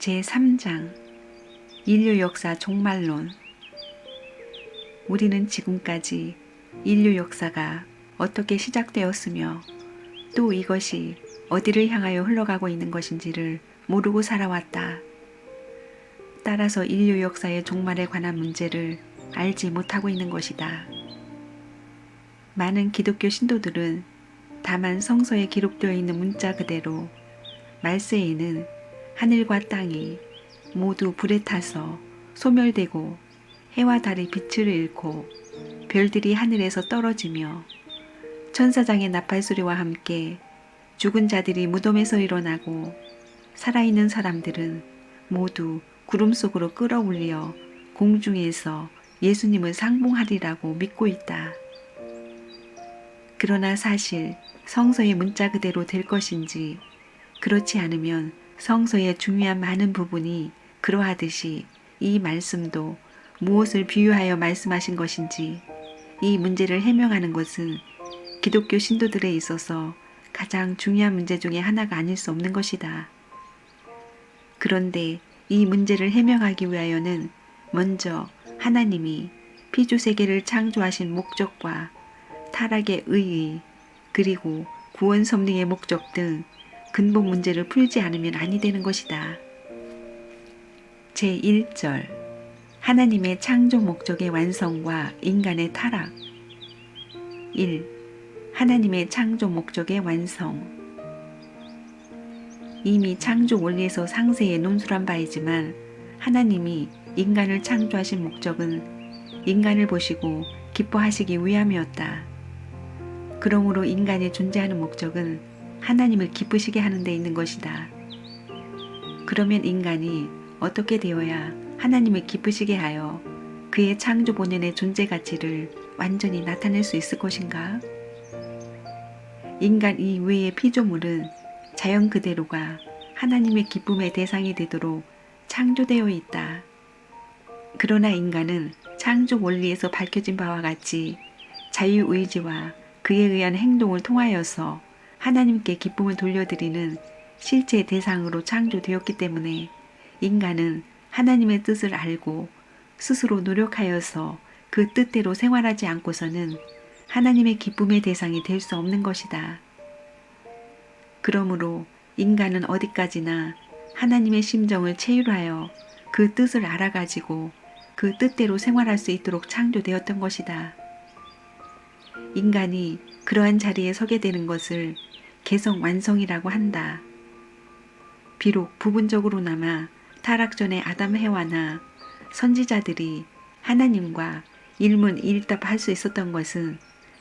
제3장 인류 역사 종말론. 우리는 지금까지 인류 역사가 어떻게 시작되었으며 또 이것이 어디를 향하여 흘러가고 있는 것인지를 모르고 살아왔다. 따라서 인류 역사의 종말에 관한 문제를 알지 못하고 있는 것이다. 많은 기독교 신도들은 다만 성서에 기록되어 있는 문자 그대로 말세에는 하늘과 땅이 모두 불에 타서 소멸되고 해와 달이 빛을 잃고 별들이 하늘에서 떨어지며 천사장의 나팔소리와 함께 죽은 자들이 무덤에서 일어나고 살아있는 사람들은 모두 구름 속으로 끌어올려 공중에서 예수님을 상봉하리라고 믿고 있다. 그러나 사실 성서의 문자 그대로 될 것인지, 그렇지 않으면 성서의 중요한 많은 부분이 그러하듯이 이 말씀도 무엇을 비유하여 말씀하신 것인지, 이 문제를 해명하는 것은 기독교 신도들에 있어서 가장 중요한 문제 중에 하나가 아닐 수 없는 것이다. 그런데 이 문제를 해명하기 위하여는 먼저 하나님이 피조세계를 창조하신 목적과 타락의 의의, 그리고 구원 섭리의 목적 등 근본 문제를 풀지 않으면 아니 되는 것이다. 제1절 하나님의 창조 목적의 완성과 인간의 타락. 1. 하나님의 창조 목적의 완성. 이미 창조 원리에서 상세히 논술한 바이지만 하나님이 인간을 창조하신 목적은 인간을 보시고 기뻐하시기 위함이었다. 그러므로 인간이 존재하는 목적은 하나님을 기쁘시게 하는 데 있는 것이다. 그러면 인간이 어떻게 되어야 하나님을 기쁘시게 하여 그의 창조 본연의 존재 가치를 완전히 나타낼 수 있을 것인가? 인간 이외의 피조물은 자연 그대로가 하나님의 기쁨의 대상이 되도록 창조되어 있다. 그러나 인간은 창조 원리에서 밝혀진 바와 같이 자유의지와 그에 의한 행동을 통하여서 하나님께 기쁨을 돌려드리는 실제 대상으로 창조되었기 때문에 인간은 하나님의 뜻을 알고 스스로 노력하여서 그 뜻대로 생활하지 않고서는 하나님의 기쁨의 대상이 될 수 없는 것이다. 그러므로 인간은 어디까지나 하나님의 심정을 체휼하여 그 뜻을 알아가지고 그 뜻대로 생활할 수 있도록 창조되었던 것이다. 인간이 그러한 자리에 서게 되는 것을 개성 완성이라고 한다. 비록 부분적으로나마 타락 전의 아담 해와나 선지자들이 하나님과 일문일답할 수 있었던 것은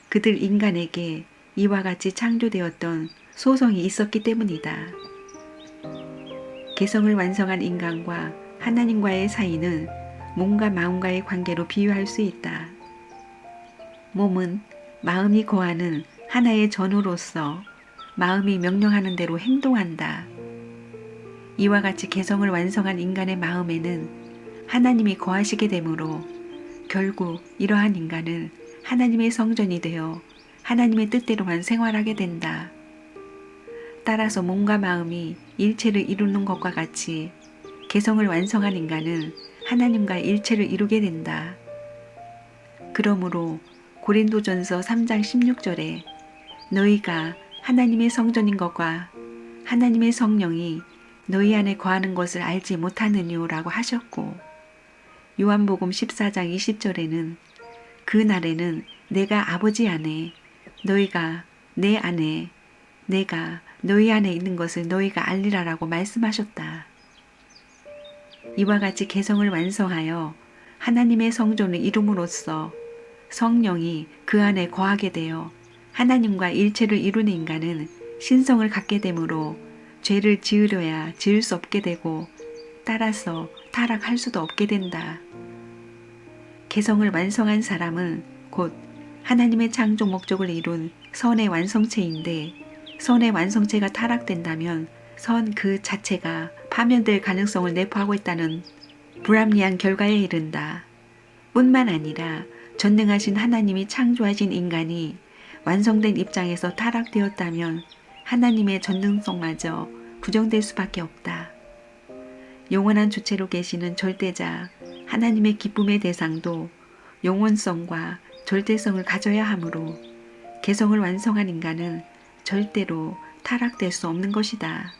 그들 인간에게 이와 같이 창조되었던 소성이 있었기 때문이다. 개성을 완성한 인간과 하나님과의 사이는 몸과 마음과의 관계로 비유할 수 있다. 몸은 마음이 거하는 하나의 전우로서 마음이 명령하는 대로 행동한다. 이와 같이 개성을 완성한 인간의 마음에는 하나님이 거하시게 되므로 결국 이러한 인간은 하나님의 성전이 되어 하나님의 뜻대로만 생활하게 된다. 따라서 몸과 마음이 일체를 이루는 것과 같이 개성을 완성한 인간은 하나님과 일체를 이루게 된다. 그러므로 고린도전서 3장 16절에 너희가 하나님의 성전인 것과 하나님의 성령이 너희 안에 거하는 것을 알지 못하느뇨라고 하셨고, 요한복음 14장 20절에는 그 날에는 내가 아버지 안에 너희가 내 안에 내가 너희 안에 있는 것을 너희가 알리라라고 말씀하셨다. 이와 같이 개성을 완성하여 하나님의 성전을 이룸으로써 성령이 그 안에 거하게 되어 하나님과 일체를 이루는 인간은 신성을 갖게 되므로 죄를 지으려야 지을 수 없게 되고 따라서 타락할 수도 없게 된다. 개성을 완성한 사람은 곧 하나님의 창조 목적을 이룬 선의 완성체인데, 선의 완성체가 타락된다면 선 그 자체가 파면될 가능성을 내포하고 있다는 불합리한 결과에 이른다. 뿐만 아니라 전능하신 하나님이 창조하신 인간이 완성된 입장에서 타락되었다면 하나님의 전능성마저 부정될 수밖에 없다. 영원한 주체로 계시는 절대자 하나님의 기쁨의 대상도 영원성과 절대성을 가져야 하므로 개성을 완성한 인간은 절대로 타락될 수 없는 것이다.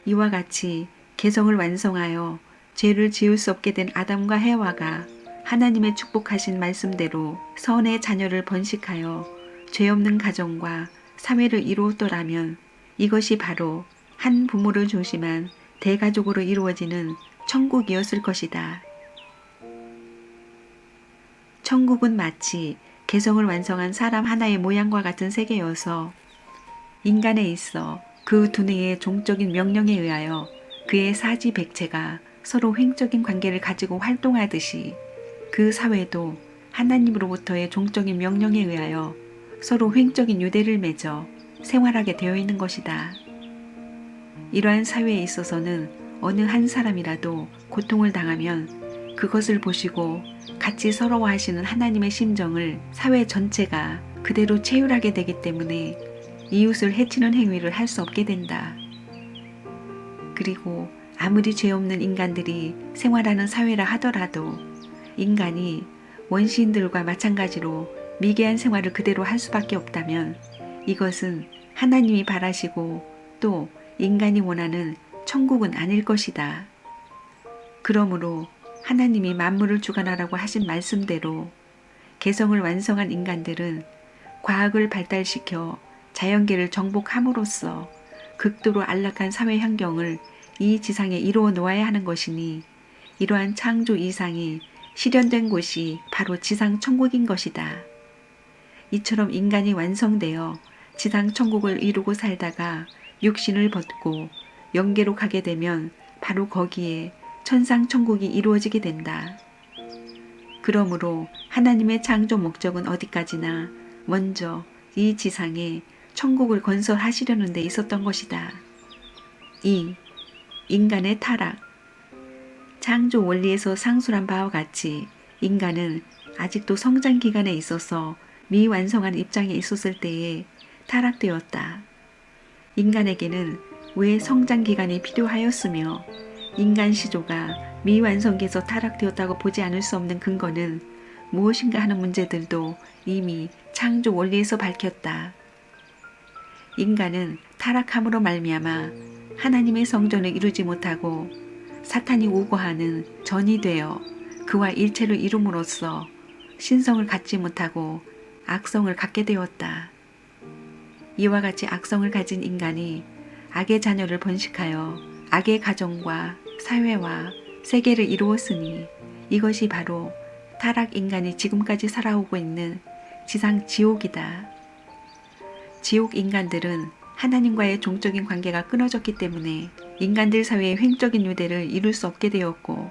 이와 같이 개성을 완성하여 죄를 지을 수 없게 된 아담과 해와가 하나님의 축복하신 말씀대로 선의 자녀를 번식하여 죄 없는 가정과 사회를 이루었더라면 이것이 바로 한 부모를 중심한 대가족으로 이루어지는 천국이었을 것이다. 천국은 마치 개성을 완성한 사람 하나의 모양과 같은 세계여서 인간에 있어 그 두뇌의 종적인 명령에 의하여 그의 사지백체가 서로 횡적인 관계를 가지고 활동하듯이 그 사회도 하나님으로부터의 종적인 명령에 의하여 서로 횡적인 유대를 맺어 생활하게 되어 있는 것이다. 이러한 사회에 있어서는 어느 한 사람이라도 고통을 당하면 그것을 보시고 같이 서러워하시는 하나님의 심정을 사회 전체가 그대로 체휼하게 되기 때문에 이웃을 해치는 행위를 할 수 없게 된다. 그리고 아무리 죄 없는 인간들이 생활하는 사회라 하더라도 인간이 원시인들과 마찬가지로 미개한 생활을 그대로 할 수밖에 없다면 이것은 하나님이 바라시고 또 인간이 원하는 천국은 아닐 것이다. 그러므로 하나님이 만물을 주관하라고 하신 말씀대로 개성을 완성한 인간들은 과학을 발달시켜 자연계를 정복함으로써 극도로 안락한 사회 환경을 이 지상에 이루어 놓아야 하는 것이니 이러한 창조 이상이 실현된 곳이 바로 지상 천국인 것이다. 이처럼 인간이 완성되어 지상 천국을 이루고 살다가 육신을 벗고 영계로 가게 되면 바로 거기에 천상 천국이 이루어지게 된다. 그러므로 하나님의 창조 목적은 어디까지나 먼저 이 지상에 천국을 건설하시려는 데 있었던 것이다. 2. 인간의 타락. 창조 원리에서 상술한 바와 같이 인간은 아직도 성장 기간에 있어서 미완성한 입장에 있었을 때에 타락되었다. 인간에게는 왜 성장 기간이 필요하였으며 인간 시조가 미완성기에서 타락되었다고 보지 않을 수 없는 근거는 무엇인가 하는 문제들도 이미 창조 원리에서 밝혔다. 인간은 타락함으로 말미암아 하나님의 성전을 이루지 못하고 사탄이 우고하는 전이 되어 그와 일체를 이룸으로써 신성을 갖지 못하고 악성을 갖게 되었다. 이와 같이 악성을 가진 인간이 악의 자녀를 번식하여 악의 가정과 사회와 세계를 이루었으니 이것이 바로 타락 인간이 지금까지 살아오고 있는 지상 지옥이다. 지옥 인간들은 하나님과의 종적인 관계가 끊어졌기 때문에 인간들 사회의 횡적인 유대를 이룰 수 없게 되었고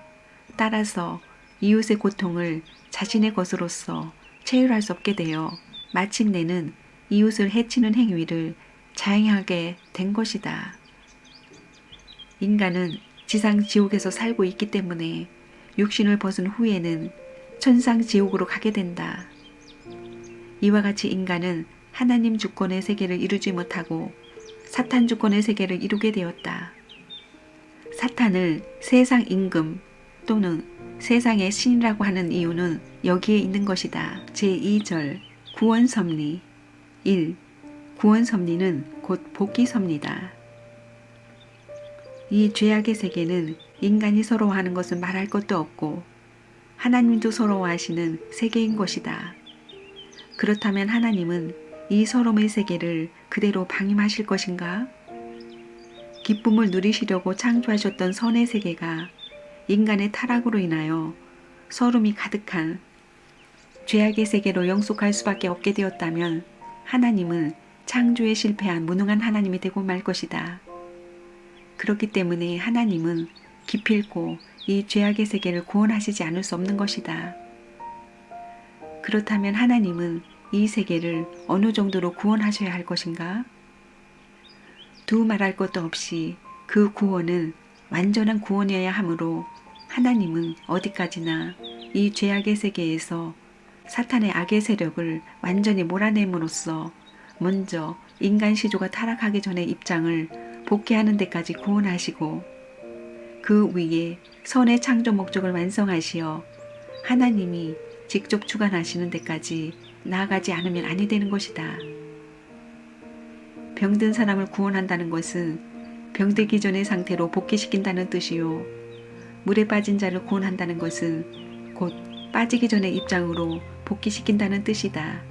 따라서 이웃의 고통을 자신의 것으로서 체휼할 수 없게 되어 마침내는 이웃을 해치는 행위를 자행하게 된 것이다. 인간은 지상 지옥에서 살고 있기 때문에 육신을 벗은 후에는 천상 지옥으로 가게 된다. 이와 같이 인간은 하나님 주권의 세계를 이루지 못하고 사탄 주권의 세계를 이루게 되었다. 사탄을 세상 임금 또는 세상의 신이라고 하는 이유는 여기에 있는 것이다. 제2절 구원섭리 1. 구원섭리는 곧 복귀섭리다. 이 죄악의 세계는 인간이 서러워하는 것은 말할 것도 없고 하나님도 서러워하시는 세계인 것이다. 그렇다면 하나님은 이 서러움의 세계를 그대로 방임하실 것인가? 기쁨을 누리시려고 창조하셨던 선의 세계가 인간의 타락으로 인하여 서름이 가득한 죄악의 세계로 영속할 수밖에 없게 되었다면 하나님은 창조에 실패한 무능한 하나님이 되고 말 것이다. 그렇기 때문에 하나님은 기필코 이 죄악의 세계를 구원하시지 않을 수 없는 것이다. 그렇다면 하나님은 이 세계를 어느 정도로 구원하셔야 할 것인가? 두말할 것도 없이 그 구원은 완전한 구원이어야 하므로 하나님은 어디까지나 이 죄악의 세계에서 사탄의 악의 세력을 완전히 몰아냄으로써 먼저 인간 시조가 타락하기 전의 입장을 복귀하는 데까지 구원하시고 그 위에 선의 창조 목적을 완성하시어 하나님이 직접 주관하시는 데까지 나아가지 않으면 아니 되는 것이다. 병든 사람을 구원한다는 것은 병들기 전의 상태로 복귀시킨다는 뜻이요. 물에 빠진 자를 구원한다는 것은 곧 빠지기 전의 입장으로 복귀시킨다는 뜻이다.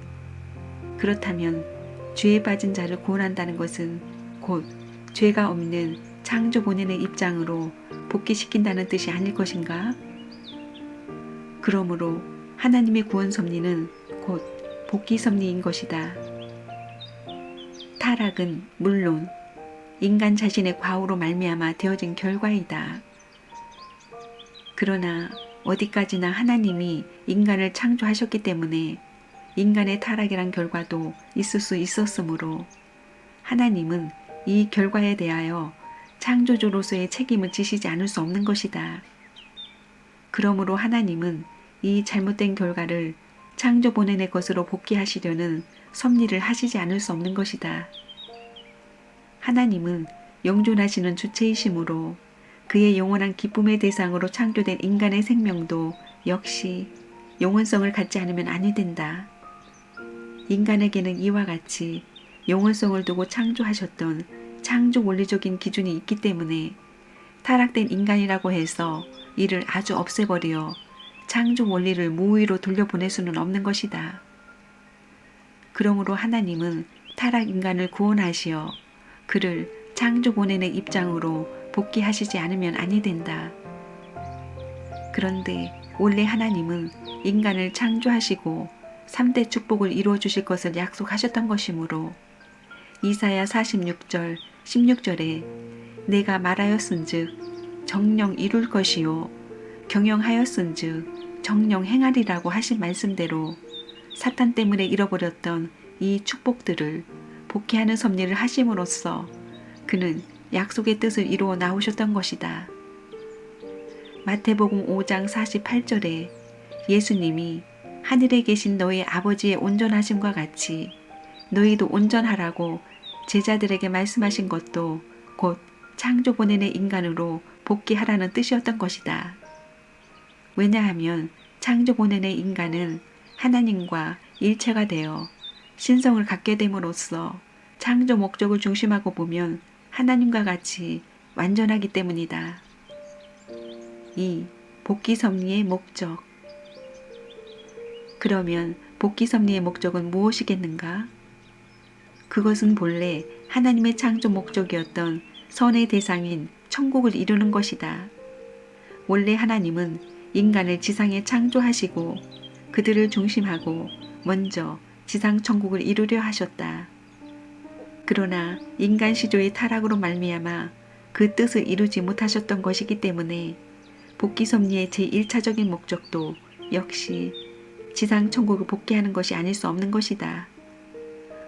그렇다면 죄에 빠진 자를 구원한다는 것은 곧 죄가 없는 창조 본연의 입장으로 복귀시킨다는 뜻이 아닐 것인가? 그러므로 하나님의 구원 섭리는 곧 복귀 섭리인 것이다. 타락은 물론 인간 자신의 과오로 말미암아 되어진 결과이다. 그러나 어디까지나 하나님이 인간을 창조하셨기 때문에 인간의 타락이란 결과도 있을 수 있었으므로 하나님은 이 결과에 대하여 창조주로서의 책임을 지시지 않을 수 없는 것이다. 그러므로 하나님은 이 잘못된 결과를 창조 본연의 것으로 복귀하시려는 섭리를 하시지 않을 수 없는 것이다. 하나님은 영존하시는 주체이시므로 그의 영원한 기쁨의 대상으로 창조된 인간의 생명도 역시 영원성을 갖지 않으면 아니 된다. 인간에게는 이와 같이 영원성을 두고 창조하셨던 창조 원리적인 기준이 있기 때문에 타락된 인간이라고 해서 이를 아주 없애버려 창조 원리를 무의로 돌려보낼 수는 없는 것이다. 그러므로 하나님은 타락 인간을 구원하시어 그를 창조 본연의 입장으로 복귀하시지 않으면 아니 된다. 그런데 원래 하나님은 인간을 창조하시고 3대 축복을 이루어 주실 것을 약속하셨던 것이므로 이사야 46절 16절에 내가 말하였은즉 정령 이룰 것이요 경영하였은즉 정령 행하리라고 하신 말씀대로 사탄 때문에 잃어버렸던 이 축복들을 복귀하는 섭리를 하심으로써 그는 약속의 뜻을 이루어 나오셨던 것이다. 마태복음 5장 48절에 예수님이 하늘에 계신 너희 아버지의 온전하심과 같이 너희도 온전하라고 제자들에게 말씀하신 것도 곧 창조 본연의 인간으로 복귀하라는 뜻이었던 것이다. 왜냐하면 창조 본연의 인간은 하나님과 일체가 되어 신성을 갖게 됨으로써 창조 목적을 중심하고 보면 하나님과 같이 완전하기 때문이다. 2. 복귀 섭리의 목적. 그러면 복귀 섭리의 목적은 무엇이겠는가? 그것은 본래 하나님의 창조 목적이었던 선의 대상인 천국을 이루는 것이다. 원래 하나님은 인간을 지상에 창조하시고 그들을 중심하고 먼저 지상 천국을 이루려 하셨다. 그러나 인간 시조의 타락으로 말미암아 그 뜻을 이루지 못하셨던 것이기 때문에 복귀 섭리의 제1차적인 목적도 역시 지상 천국을 복귀하는 것이 아닐 수 없는 것이다.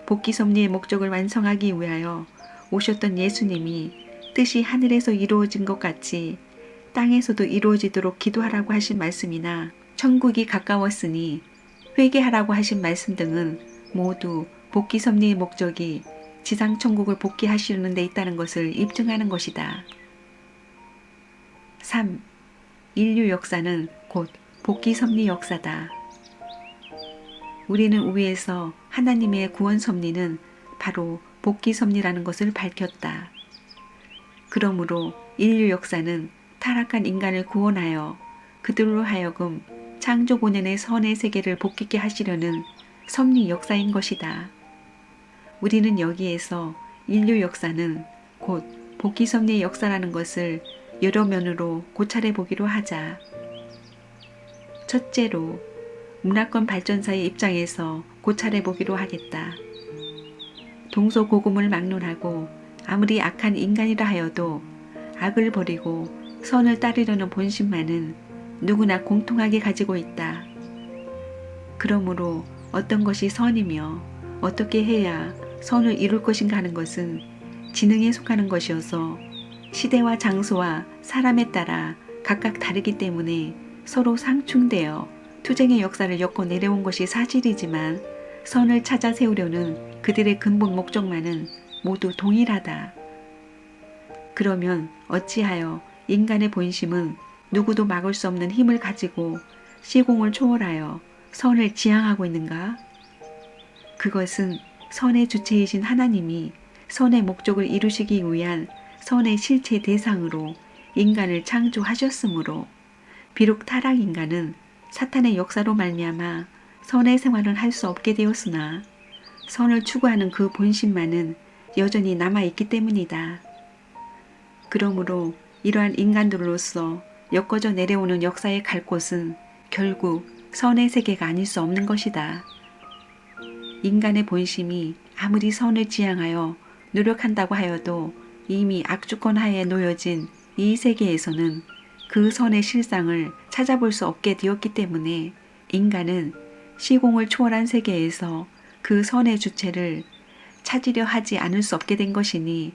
복귀 섭리의 목적을 완성하기 위하여 오셨던 예수님이 뜻이 하늘에서 이루어진 것 같이 땅에서도 이루어지도록 기도하라고 하신 말씀이나 천국이 가까웠으니 회개하라고 하신 말씀 등은 모두 복귀 섭리의 목적이 지상 천국을 복귀하시려는 데 있다는 것을 입증하는 것이다. 3. 인류 역사는 곧 복귀 섭리 역사다. 우리는 위에서 하나님의 구원 섭리는 바로 복귀 섭리라는 것을 밝혔다. 그러므로 인류 역사는 타락한 인간을 구원하여 그들로 하여금 창조 본연의 선의 세계를 복귀케 하시려는 섭리 역사인 것이다. 우리는 여기에서 인류 역사는 곧 복귀 섭리의 역사라는 것을 여러 면으로 고찰해 보기로 하자. 첫째로 문화권 발전사의 입장에서 고찰해 보기로 하겠다. 동서고금을 막론하고 아무리 악한 인간이라 하여도 악을 버리고 선을 따르려는 본심만은 누구나 공통하게 가지고 있다. 그러므로 어떤 것이 선이며 어떻게 해야 선을 이룰 것인가 하는 것은 지능에 속하는 것이어서 시대와 장소와 사람에 따라 각각 다르기 때문에 서로 상충되어 투쟁의 역사를 엮어 내려온 것이 사실이지만 선을 찾아 세우려는 그들의 근본 목적만은 모두 동일하다. 그러면 어찌하여 인간의 본심은 누구도 막을 수 없는 힘을 가지고 시공을 초월하여 선을 지향하고 있는가? 그것은 선의 주체이신 하나님이 선의 목적을 이루시기 위한 선의 실체 대상으로 인간을 창조하셨으므로 비록 타락 인간은 사탄의 역사로 말미암아 선의 생활을 할 수 없게 되었으나 선을 추구하는 그 본심만은 여전히 남아있기 때문이다. 그러므로 이러한 인간들로서 엮어져 내려오는 역사의 갈 곳은 결국 선의 세계가 아닐 수 없는 것이다. 인간의 본심이 아무리 선을 지향하여 노력한다고 하여도 이미 악주권 하에 놓여진 이 세계에서는 그 선의 실상을 찾아볼 수 없게 되었기 때문에 인간은 시공을 초월한 세계에서 그 선의 주체를 찾으려 하지 않을 수 없게 된 것이니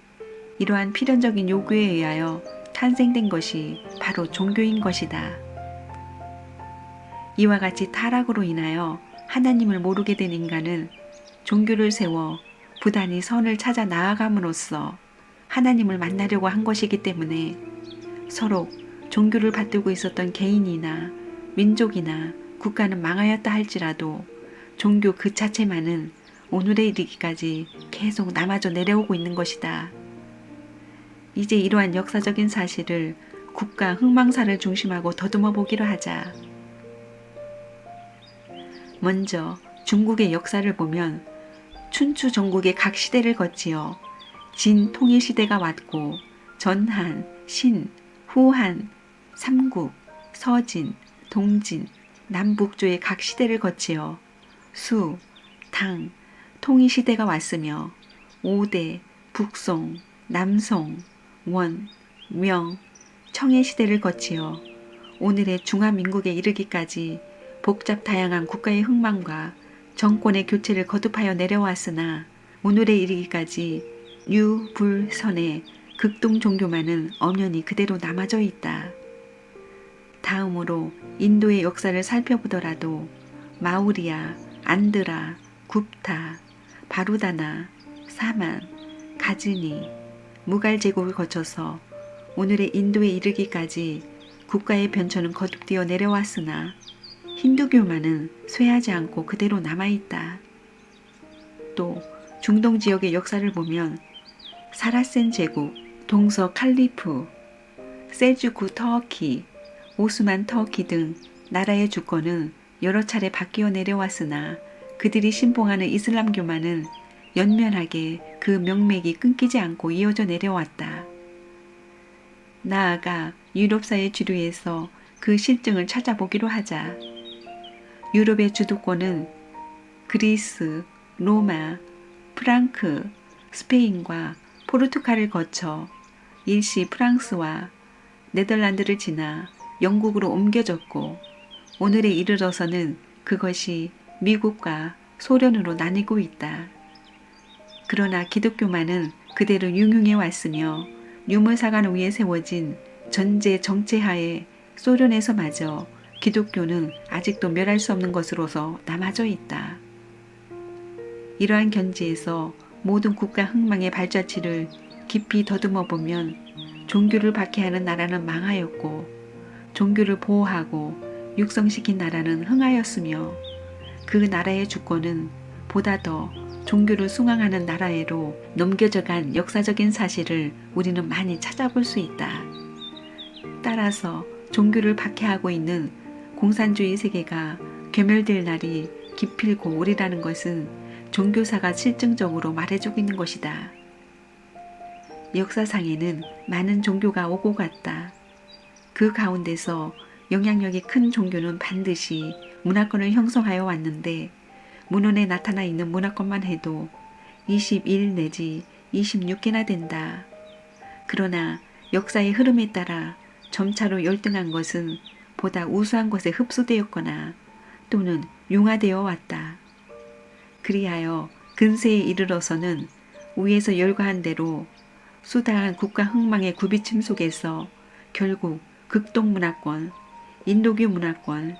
이러한 필연적인 요구에 의하여 탄생된 것이 바로 종교인 것이다. 이와 같이 타락으로 인하여 하나님을 모르게 된 인간은 종교를 세워 부단히 선을 찾아 나아감으로써 하나님을 만나려고 한 것이기 때문에 서로 종교를 받들고 있었던 개인이나 민족이나 국가는 망하였다 할지라도 종교 그 자체만은 오늘에 이르기까지 계속 남아져 내려오고 있는 것이다. 이제 이러한 역사적인 사실을 국가 흥망사를 중심하고 더듬어 보기로 하자. 먼저 중국의 역사를 보면 춘추 전국의 각 시대를 거치어 진 통일 시대가 왔고 전한, 신, 후한, 삼국, 서진, 동진, 남북조의 각 시대를 거치어 수, 당, 통일 시대가 왔으며 5대, 북송, 남송, 원, 명, 청해 시대를 거치어 오늘의 중화민국에 이르기까지 복잡 다양한 국가의 흥망과 정권의 교체를 거듭하여 내려왔으나 오늘에 이르기까지 유, 불, 선의 극동 종교만은 엄연히 그대로 남아져 있다. 다음으로 인도의 역사를 살펴보더라도 마우리아, 안드라, 굽타, 바루다나, 사만, 가즈니, 무갈 제국을 거쳐서 오늘의 인도에 이르기까지 국가의 변천은 거듭되어 내려왔으나 힌두교만은 쇠하지 않고 그대로 남아있다. 또 중동 지역의 역사를 보면 사라센 제국, 동서 칼리프, 셀주쿠 터키, 오스만 터키 등 나라의 주권은 여러 차례 바뀌어 내려왔으나 그들이 신봉하는 이슬람교만은 연면하게 그 명맥이 끊기지 않고 이어져 내려왔다. 나아가 유럽사의 주류에서 그 실증을 찾아보기로 하자. 유럽의 주도권은 그리스, 로마, 프랑크, 스페인과 포르투갈을 거쳐 일시 프랑스와 네덜란드를 지나 영국으로 옮겨졌고 오늘에 이르러서는 그것이 미국과 소련으로 나뉘고 있다. 그러나 기독교만은 그대로 융융해 왔으며 유물사관 위에 세워진 전제 정체하에 소련에서마저 기독교는 아직도 멸할 수 없는 것으로서 남아져 있다. 이러한 견지에서 모든 국가 흥망의 발자취를 깊이 더듬어 보면 종교를 박해하는 나라는 망하였고 종교를 보호하고 육성시킨 나라는 흥하였으며 그 나라의 주권은 보다 더 종교를 숭앙하는 나라에로 넘겨져간 역사적인 사실을 우리는 많이 찾아볼 수 있다. 따라서 종교를 박해하고 있는 공산주의 세계가 괴멸될 날이 기필고 오리라는 것은 종교사가 실증적으로 말해주고 있는 것이다. 역사상에는 많은 종교가 오고 갔다. 그 가운데서 영향력이 큰 종교는 반드시 문화권을 형성하여 왔는데 문헌에 나타나 있는 문화권만 해도 21 내지 26개나 된다. 그러나 역사의 흐름에 따라 점차로 열등한 것은 보다 우수한 것에 흡수되었거나 또는 융화되어 왔다. 그리하여 근세에 이르러서는 위에서 열거한 대로 수다한 국가 흥망의 굽이침 속에서 결국 극동문화권, 인도교 문화권,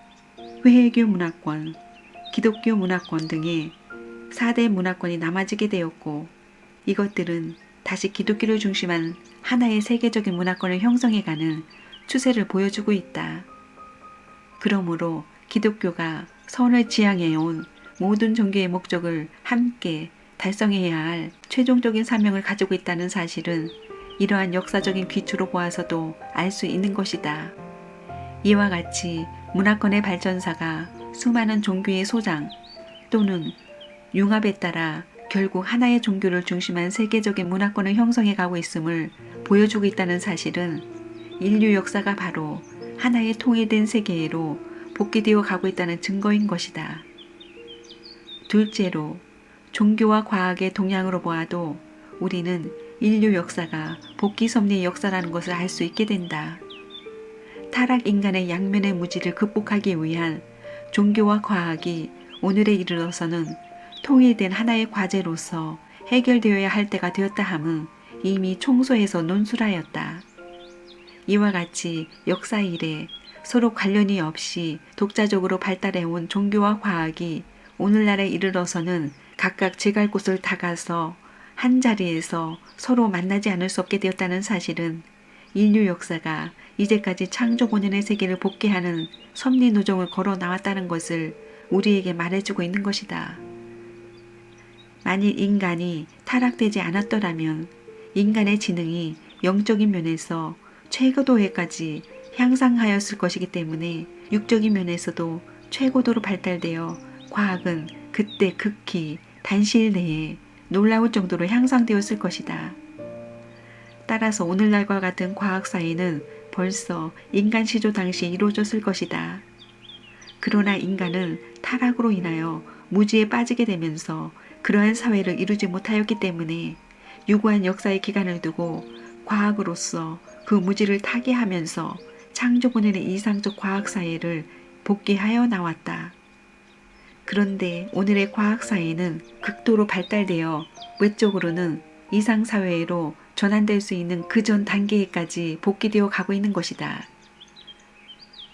회해교 문화권, 기독교 문화권 등의 4대 문화권이 남아지게 되었고 이것들은 다시 기독교를 중심한 하나의 세계적인 문화권을 형성해가는 추세를 보여주고 있다. 그러므로 기독교가 선을 지향해온 모든 종교의 목적을 함께 달성해야 할 최종적인 사명을 가지고 있다는 사실은 이러한 역사적인 기초로 보아서도 알 수 있는 것이다. 이와 같이 문화권의 발전사가 수많은 종교의 소장 또는 융합에 따라 결국 하나의 종교를 중심한 세계적인 문화권을 형성해 가고 있음을 보여주고 있다는 사실은 인류 역사가 바로 하나의 통일된 세계로 복귀되어 가고 있다는 증거인 것이다. 둘째로, 종교와 과학의 동향으로 보아도 우리는 인류 역사가 복귀 섭리의 역사라는 것을 알 수 있게 된다. 타락 인간의 양면의 무지를 극복하기 위한 종교와 과학이 오늘에 이르러서는 통일된 하나의 과제로서 해결되어야 할 때가 되었다 함은 이미 총소에서 논술하였다. 이와 같이 역사 이래 서로 관련이 없이 독자적으로 발달해온 종교와 과학이 오늘날에 이르러서는 각각 제갈 곳을 다 가서 한 자리에서 서로 만나지 않을 수 없게 되었다는 사실은 인류 역사가 이제까지 창조 본연의 세계를 복귀하는 섭리 노정을 걸어 나왔다는 것을 우리에게 말해주고 있는 것이다. 만일 인간이 타락되지 않았더라면 인간의 지능이 영적인 면에서 최고도에까지 향상하였을 것이기 때문에 육적인 면에서도 최고도로 발달되어 과학은 그때 극히 단시일 내에 놀라울 정도로 향상되었을 것이다. 따라서 오늘날과 같은 과학 사회는 벌써 인간 시조 당시에 이루어졌을 것이다. 그러나 인간은 타락으로 인하여 무지에 빠지게 되면서 그러한 사회를 이루지 못하였기 때문에 유구한 역사의 기간을 두고 과학으로서 그 무지를 타개하면서 창조 본연의 이상적 과학 사회를 복귀하여 나왔다. 그런데 오늘의 과학 사회는 극도로 발달되어 외적으로는 이상 사회로 전환될 수 있는 그 전 단계에까지 복귀되어 가고 있는 것이다.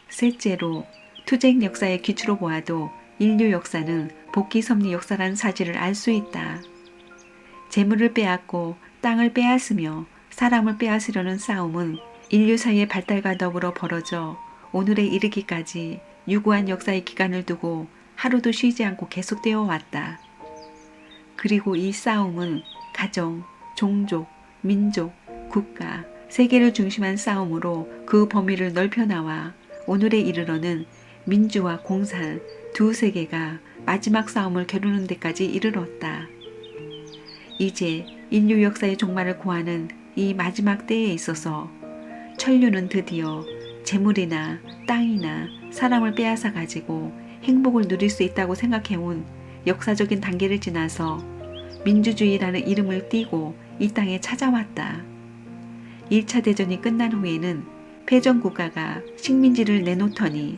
셋째로, 투쟁 역사의 기초로 보아도 인류 역사는 복귀 섭리 역사라는 사실을 알 수 있다. 재물을 빼앗고 땅을 빼앗으며 사람을 빼앗으려는 싸움은 인류 사회의 발달과 더불어 벌어져 오늘에 이르기까지 유구한 역사의 기간을 두고 하루도 쉬지 않고 계속되어 왔다. 그리고 이 싸움은 가정, 종족, 민족, 국가, 세계를 중심한 싸움으로 그 범위를 넓혀 나와 오늘에 이르러는 민주와 공산 두 세계가 마지막 싸움을 겨루는 데까지 이르렀다. 이제 인류 역사의 종말을 고하는 이 마지막 때에 있어서 천류는 드디어 재물이나 땅이나 사람을 빼앗아 가지고 행복을 누릴 수 있다고 생각해온 역사적인 단계를 지나서 민주주의라는 이름을 띠고 이 땅에 찾아왔다. 1차 대전이 끝난 후에는 패전 국가가 식민지를 내놓더니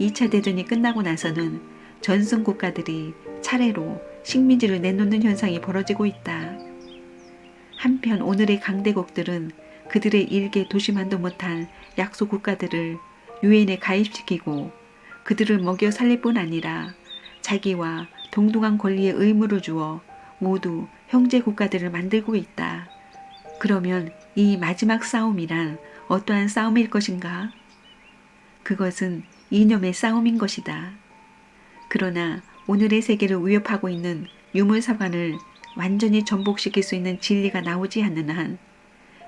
2차 대전이 끝나고 나서는 전승 국가들이 차례로 식민지를 내놓는 현상이 벌어지고 있다. 한편 오늘의 강대국들은 그들의 일개 도심한도 못한 약소 국가들을 유엔에 가입시키고 그들을 먹여 살릴 뿐 아니라 자기와 동등한 권리의 의무를 주어 모두 형제 국가들을 만들고 있다. 그러면 이 마지막 싸움이란 어떠한 싸움일 것인가? 그것은 이념의 싸움인 것이다. 그러나 오늘의 세계를 위협하고 있는 유물사관을 완전히 전복시킬 수 있는 진리가 나오지 않는 한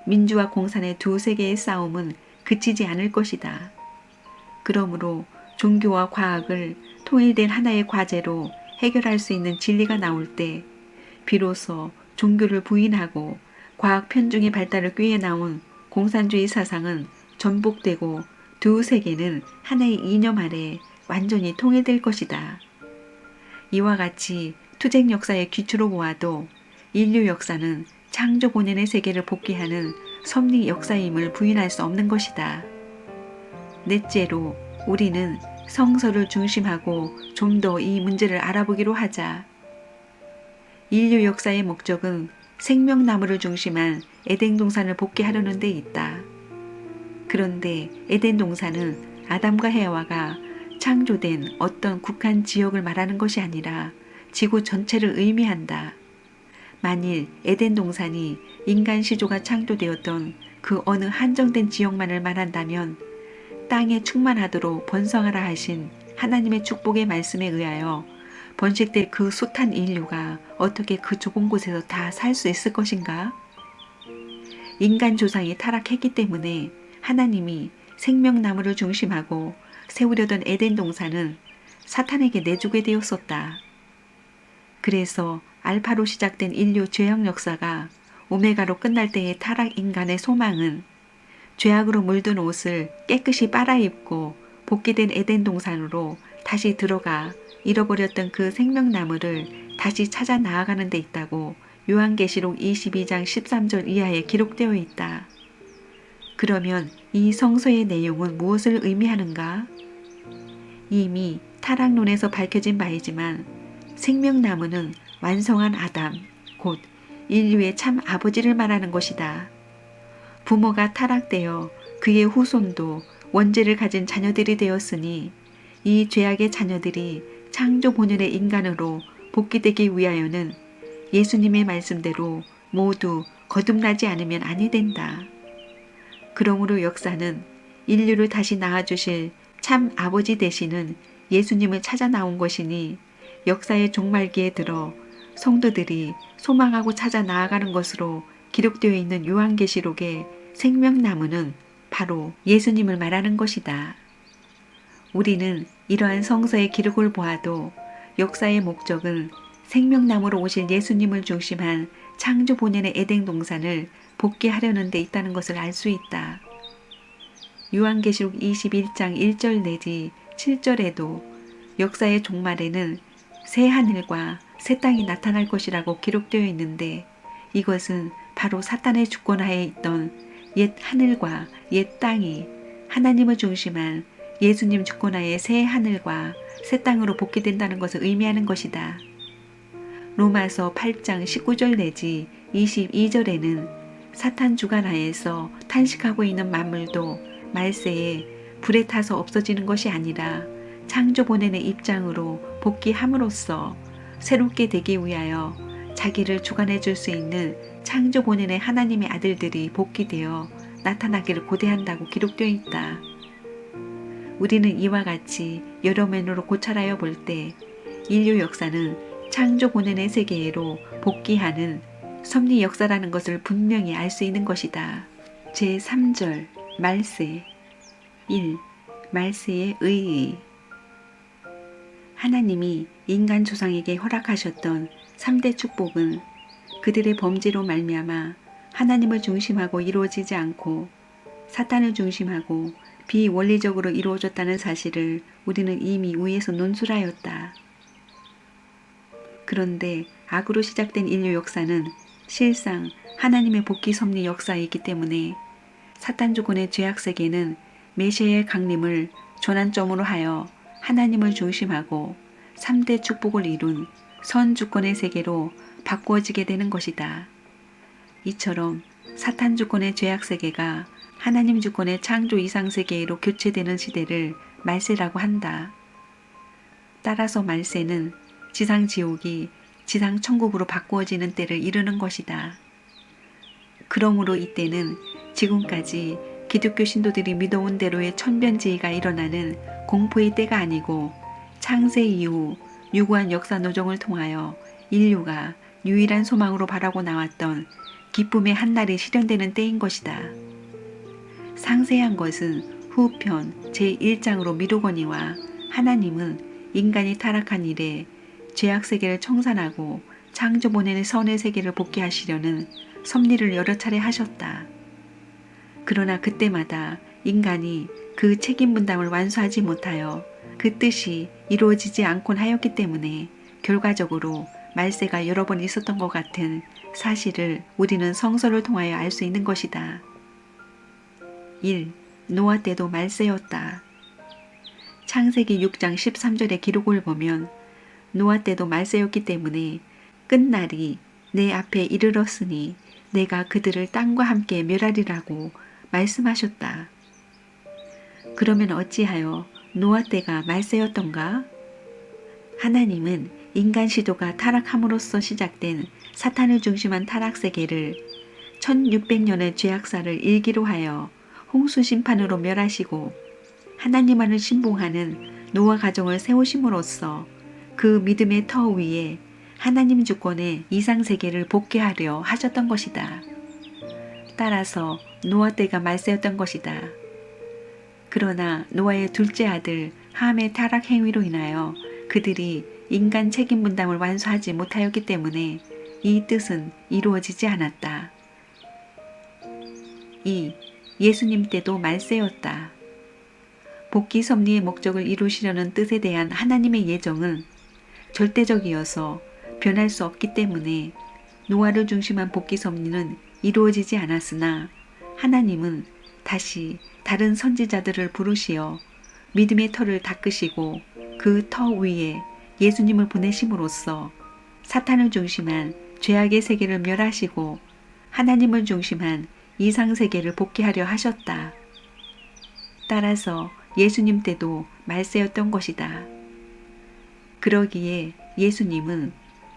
민주와 공산의 두 세계의 싸움은 그치지 않을 것이다. 그러므로 종교와 과학을 통일된 하나의 과제로 해결할 수 있는 진리가 나올 때 비로소 종교를 부인하고 과학 편중의 발달을 꾀해 나온 공산주의 사상은 전복되고 두 세계는 하나의 이념 아래 완전히 통일될 것이다. 이와 같이 투쟁 역사의 기초로 보아도 인류 역사는 창조 본연의 세계를 복귀하는 섭리 역사임을 부인할 수 없는 것이다. 넷째로 우리는 성서를 중심하고 좀 더 이 문제를 알아보기로 하자. 인류 역사의 목적은 생명나무를 중심한 에덴 동산을 복귀하려는 데 있다. 그런데 에덴 동산은 아담과 해와가 창조된 어떤 국한 지역을 말하는 것이 아니라 지구 전체를 의미한다. 만일 에덴 동산이 인간 시조가 창조되었던 그 어느 한정된 지역만을 말한다면 땅에 충만하도록 번성하라 하신 하나님의 축복의 말씀에 의하여 번식될 그 숱한 인류가 어떻게 그 좁은 곳에서 다 살 수 있을 것인가? 인간 조상이 타락했기 때문에 하나님이 생명나무를 중심하고 세우려던 에덴 동산은 사탄에게 내주게 되었었다. 그래서 알파로 시작된 인류 죄악 역사가 오메가로 끝날 때의 타락 인간의 소망은 죄악으로 물든 옷을 깨끗이 빨아입고 복귀된 에덴 동산으로 다시 들어가 잃어버렸던 그 생명나무를 다시 찾아 나아가는 데 있다고 요한계시록 22장 13절 이하에 기록되어 있다. 그러면 이 성서의 내용은 무엇을 의미하는가? 이미 타락론에서 밝혀진 바이지만 생명나무는 완성한 아담, 곧 인류의 참 아버지를 말하는 것이다. 부모가 타락되어 그의 후손도 원죄를 가진 자녀들이 되었으니 이 죄악의 자녀들이 창조 본연의 인간으로 복귀되기 위하여는 예수님의 말씀대로 모두 거듭나지 않으면 아니 된다. 그러므로 역사는 인류를 다시 낳아주실 참 아버지 되시는 예수님을 찾아 나온 것이니 역사의 종말기에 들어 성도들이 소망하고 찾아 나아가는 것으로 기록되어 있는 요한계시록의 생명나무는 바로 예수님을 말하는 것이다. 우리는 이러한 성서의 기록을 보아도 역사의 목적은 생명나무로 오실 예수님을 중심한 창조 본연의 에덴 동산을 복귀하려는 데 있다는 것을 알 수 있다. 요한계시록 21장 1절 내지 7절에도 역사의 종말에는 새 하늘과 새 땅이 나타날 것이라고 기록되어 있는데 이것은 바로 사탄의 주권하에 있던 옛 하늘과 옛 땅이 하나님을 중심한 예수님 주권하에 새 하늘과 새 땅으로 복귀된다는 것을 의미하는 것이다. 로마서 8장 19절 내지 22절에는 사탄 주관하에서 탄식하고 있는 만물도 말세에 불에 타서 없어지는 것이 아니라 창조 본연의 입장으로 복귀함으로써 새롭게 되기 위하여 자기를 주관해 줄 수 있는 창조 본연의 하나님의 아들들이 복귀되어 나타나기를 고대한다고 기록되어 있다. 우리는 이와 같이 여러 면으로 고찰하여 볼 때 인류 역사는 창조 본연의 세계로 복귀하는 섭리 역사라는 것을 분명히 알 수 있는 것이다. 제3절 말세 1. 말세의 의의. 하나님이 인간 조상에게 허락하셨던 3대 축복은 그들의 범죄로 말미암아 하나님을 중심하고 이루어지지 않고 사탄을 중심하고 비원리적으로 이루어졌다는 사실을 우리는 이미 위에서 논술하였다. 그런데 악으로 시작된 인류 역사는 실상 하나님의 복귀 섭리 역사이기 때문에 사탄 주권의 죄악 세계는 메시아의 강림을 전환점으로 하여 하나님을 중심하고 3대 축복을 이룬 선 주권의 세계로 바꾸어지게 되는 것이다. 이처럼 사탄 주권의 죄악 세계가 하나님 주권의 창조 이상 세계로 교체되는 시대를 말세라고 한다. 따라서 말세는 지상 지옥이 지상 천국으로 바꾸어지는 때를 이르는 것이다. 그러므로 이때는 지금까지 기독교 신도들이 믿어온 대로의 천변지의가 일어나는 공포의 때가 아니고 창세 이후 유구한 역사 노정을 통하여 인류가 유일한 소망으로 바라고 나왔던 기쁨의 한날이 실현되는 때인 것이다. 상세한 것은 후편 제1장으로 미루거니와 하나님은 인간이 타락한 이래 죄악 세계를 청산하고 창조 본연의 선의 세계를 복귀하시려는 섭리를 여러 차례 하셨다. 그러나 그때마다 인간이 그 책임 분담을 완수하지 못하여 그 뜻이 이루어지지 않곤 하였기 때문에 결과적으로 말세가 여러 번 있었던 것 같은 사실을 우리는 성서를 통하여 알 수 있는 것이다. 1. 노아 때도 말세였다. 창세기 6장 13절의 기록을 보면 노아 때도 말세였기 때문에 끝날이 내 앞에 이르렀으니 내가 그들을 땅과 함께 멸하리라고 말씀하셨다. 그러면 어찌하여 노아 때가 말세였던가? 하나님은 인간 시도가 타락함으로써 시작된 사탄을 중심한 타락세계를 1600년의 죄악사를 일기로 하여 홍수 심판으로 멸하시고 하나님만을 신봉하는 노아 가정을 세우심으로써 그 믿음의 터 위에 하나님 주권의 이상세계를 복귀하려 하셨던 것이다. 따라서 노아 때가 말세였던 것이다. 그러나 노아의 둘째 아들 함의 타락 행위로 인하여 그들이 인간 책임 분담을 완수하지 못하였기 때문에 이 뜻은 이루어지지 않았다. 2. 예수님 때도 말세였다. 복귀 섭리의 목적을 이루시려는 뜻에 대한 하나님의 예정은 절대적이어서 변할 수 없기 때문에 노아를 중심한 복귀 섭리는 이루어지지 않았으나 하나님은 다시 다른 선지자들을 부르시어 믿음의 터를 닦으시고 그 터 위에 예수님을 보내심으로써 사탄을 중심한 죄악의 세계를 멸하시고 하나님을 중심한 이상세계를 복귀하려 하셨다. 따라서 예수님 때도 말세였던 것이다. 그러기에 예수님은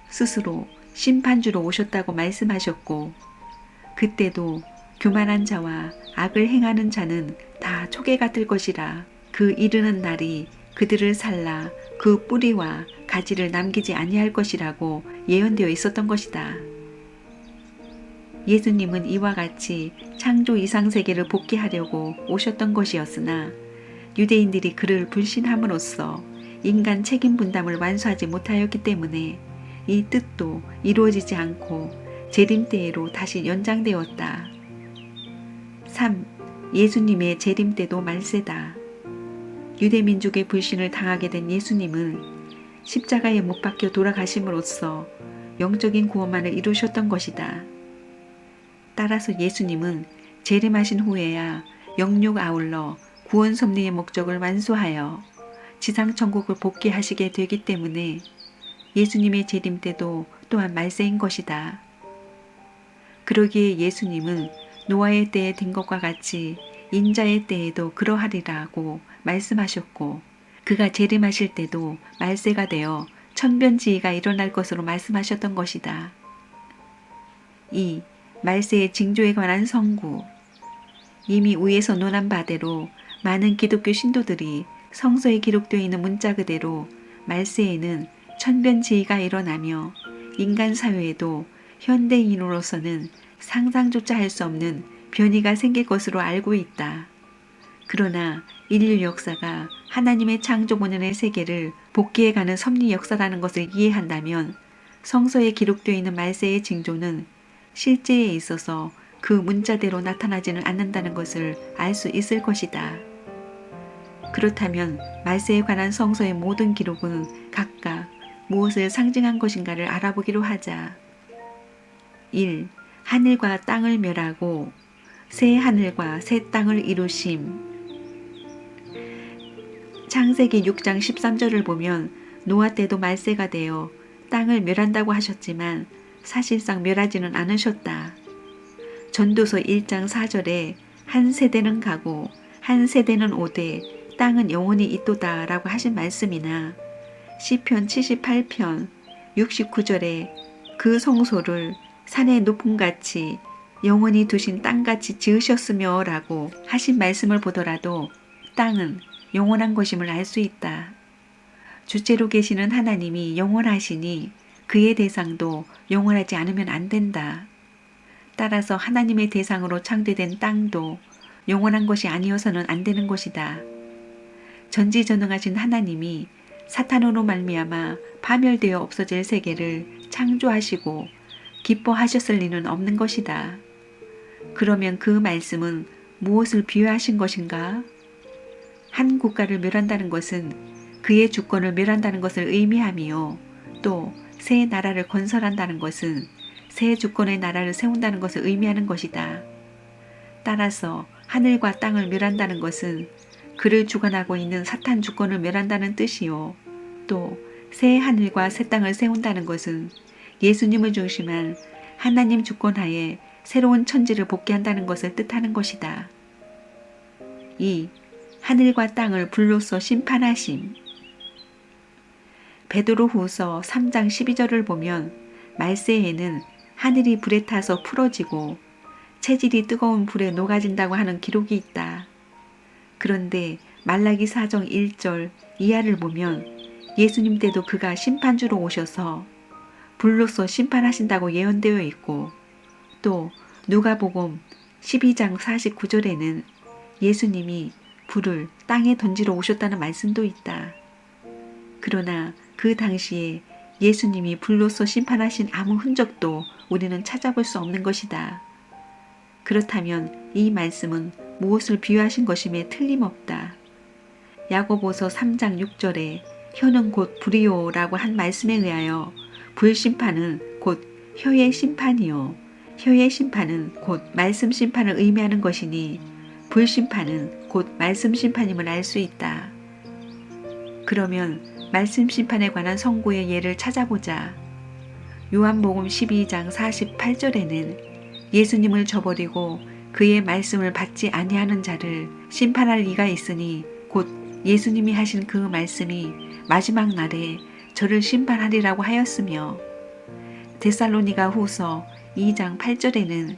스스로 심판주로 오셨다고 말씀하셨고 그때도 교만한 자와 악을 행하는 자는 다 초계가 뜰 것이라 그 이르는 날이 그들을 살라 그 뿌리와 가지를 남기지 아니할 것이라고 예언되어 있었던 것이다. 예수님은 이와 같이 창조 이상세계를 복귀하려고 오셨던 것이었으나 유대인들이 그를 불신함으로써 인간 책임 분담을 완수하지 못하였기 때문에 이 뜻도 이루어지지 않고 재림 때로 다시 연장되었다. 3. 예수님의 재림 때도 말세다. 유대민족의 불신을 당하게 된 예수님은 십자가에 못 박혀 돌아가심으로써 영적인 구원만을 이루셨던 것이다. 따라서 예수님은 재림하신 후에야 영육 아울러 구원 섭리의 목적을 완수하여 지상 천국을 복귀하시게 되기 때문에 예수님의 재림 때도 또한 말세인 것이다. 그러기에 예수님은 노아의 때에 된 것과 같이 인자의 때에도 그러하리라고 말씀하셨고 그가 재림하실 때도 말세가 되어 천변지의가 일어날 것으로 말씀하셨던 것이다. 2. 말세의 징조에 관한 선구. 이미 위에서 논한 바대로 많은 기독교 신도들이 성서에 기록되어 있는 문자 그대로 말세에는 천변지의가 일어나며 인간 사회에도 현대인으로서는 상상조차 할 수 없는 변이가 생길 것으로 알고 있다. 그러나 인류 역사가 하나님의 창조 본연의 세계를 복귀해가는 섭리 역사라는 것을 이해한다면 성서에 기록되어 있는 말세의 징조는 실제에 있어서 그 문자대로 나타나지는 않는다는 것을 알 수 있을 것이다. 그렇다면 말세에 관한 성서의 모든 기록은 각각 무엇을 상징한 것인가를 알아보기로 하자. 1. 하늘과 땅을 멸하고 새 하늘과 새 땅을 이루심. 창세기 6장 13절을 보면 노아 때도 말세가 되어 땅을 멸한다고 하셨지만 사실상 멸하지는 않으셨다. 전도서 1장 4절에 한 세대는 가고 한 세대는 오되 땅은 영원히 있도다 라고 하신 말씀이나 시편 78편 69절에 그 성소를 산의 높음같이 영원히 두신 땅같이 지으셨으며 라고 하신 말씀을 보더라도 땅은 영원한 것임을 알 수 있다. 주체로 계시는 하나님이 영원하시니 그의 대상도 영원하지 않으면 안 된다. 따라서 하나님의 대상으로 창조된 땅도 영원한 것이 아니어서는 안 되는 것이다. 전지전능하신 하나님이 사탄으로 말미암아 파멸되어 없어질 세계를 창조하시고 기뻐하셨을 리는 없는 것이다. 그러면 그 말씀은 무엇을 비유하신 것인가? 한 국가를 멸한다는 것은 그의 주권을 멸한다는 것을 의미하며 또 새 나라를 건설한다는 것은 새 주권의 나라를 세운다는 것을 의미하는 것이다. 따라서 하늘과 땅을 멸한다는 것은 그를 주관하고 있는 사탄 주권을 멸한다는 뜻이요. 또 새 하늘과 새 땅을 세운다는 것은 예수님을 중심한 하나님 주권하에 새로운 천지를 복귀한다는 것을 뜻하는 것이다. 2. 하늘과 땅을 불로써 심판하심. 베드로후서 3장 12절을 보면 말세에는 하늘이 불에 타서 풀어지고 체질이 뜨거운 불에 녹아진다고 하는 기록이 있다. 그런데 말라기 4장 1절 이하를 보면 예수님 때도 그가 심판주로 오셔서 불로서 심판하신다고 예언되어 있고, 또 누가복음 12장 49절에는 예수님이 불을 땅에 던지러 오셨다는 말씀도 있다. 그러나 그 당시에 예수님이 불로서 심판하신 아무 흔적도 우리는 찾아볼 수 없는 것이다. 그렇다면 이 말씀은 무엇을 비유하신 것임에 틀림없다. 야고보서 3장 6절에 혀는 곧 불이요라고 한 말씀에 의하여 불심판은 곧 혀의 심판이요, 혀의 심판은 곧 말씀 심판을 의미하는 것이니 불심판은 곧 말씀 심판임을 알 수 있다. 그러면 말씀 심판에 관한 선고의 예를 찾아보자. 요한복음 12장 48절에는 예수님을 저버리고 그의 말씀을 받지 아니하는 자를 심판할 이가 있으니 곧 예수님이 하신 그 말씀이 마지막 날에 저를 심판하리라고 하였으며, 데살로니가 후서 2장 8절에는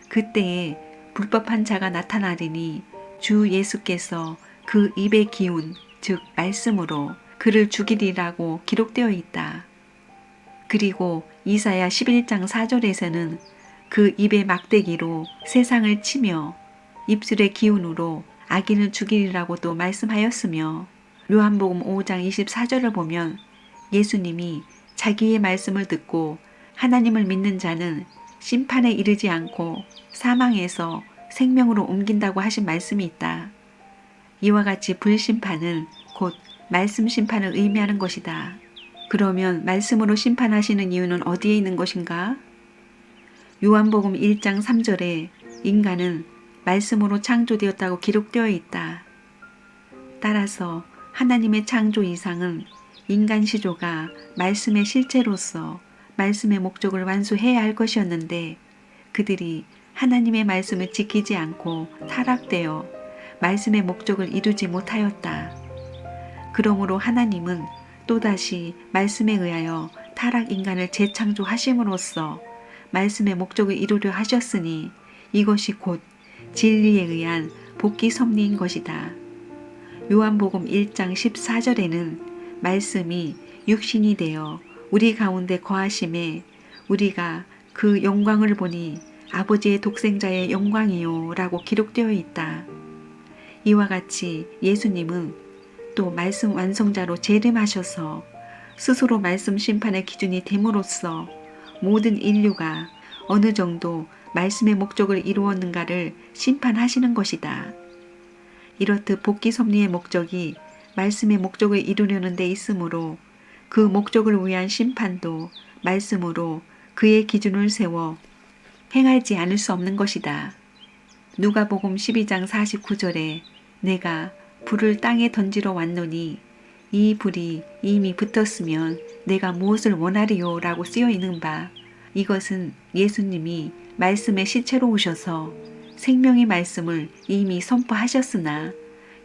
그때에 불법한 자가 나타나리니 주 예수께서 그 입의 기운 즉 말씀으로 그를 죽이리라고 기록되어 있다. 그리고 이사야 11장 4절에서는 그 입의 막대기로 세상을 치며 입술의 기운으로 악인을 죽이리라고 또 말씀하였으며, 요한복음 5장 24절을 보면 예수님이 자기의 말씀을 듣고 하나님을 믿는 자는 심판에 이르지 않고 사망에서 생명으로 옮긴다고 하신 말씀이 있다. 이와 같이 불심판은 곧 말씀 심판을 의미하는 것이다. 그러면 말씀으로 심판하시는 이유는 어디에 있는 것인가? 요한복음 1장 3절에 인간은 말씀으로 창조되었다고 기록되어 있다. 따라서 하나님의 창조 이상은 인간 시조가 말씀의 실체로서 말씀의 목적을 완수해야 할 것이었는데, 그들이 하나님의 말씀을 지키지 않고 타락되어 말씀의 목적을 이루지 못하였다. 그러므로 하나님은 또다시 말씀에 의하여 타락 인간을 재창조하심으로써 말씀의 목적을 이루려 하셨으니 이것이 곧 진리에 의한 복귀 섭리인 것이다. 요한복음 1장 14절에는 말씀이 육신이 되어 우리 가운데 거하심에 우리가 그 영광을 보니 아버지의 독생자의 영광이요 라고 기록되어 있다. 이와 같이 예수님은 또 말씀 완성자로 재림하셔서 스스로 말씀 심판의 기준이 됨으로써 모든 인류가 어느 정도 말씀의 목적을 이루었는가를 심판하시는 것이다. 이렇듯 복귀 섭리의 목적이 말씀의 목적을 이루려는 데 있으므로 그 목적을 위한 심판도 말씀으로 그의 기준을 세워 행하지 않을 수 없는 것이다. 누가복음 12장 49절에 내가 불을 땅에 던지러 왔노니 이 불이 이미 붙었으면 내가 무엇을 원하리요 라고 쓰여 있는 바, 이것은 예수님이 말씀의 실체로 오셔서 생명의 말씀을 이미 선포하셨으나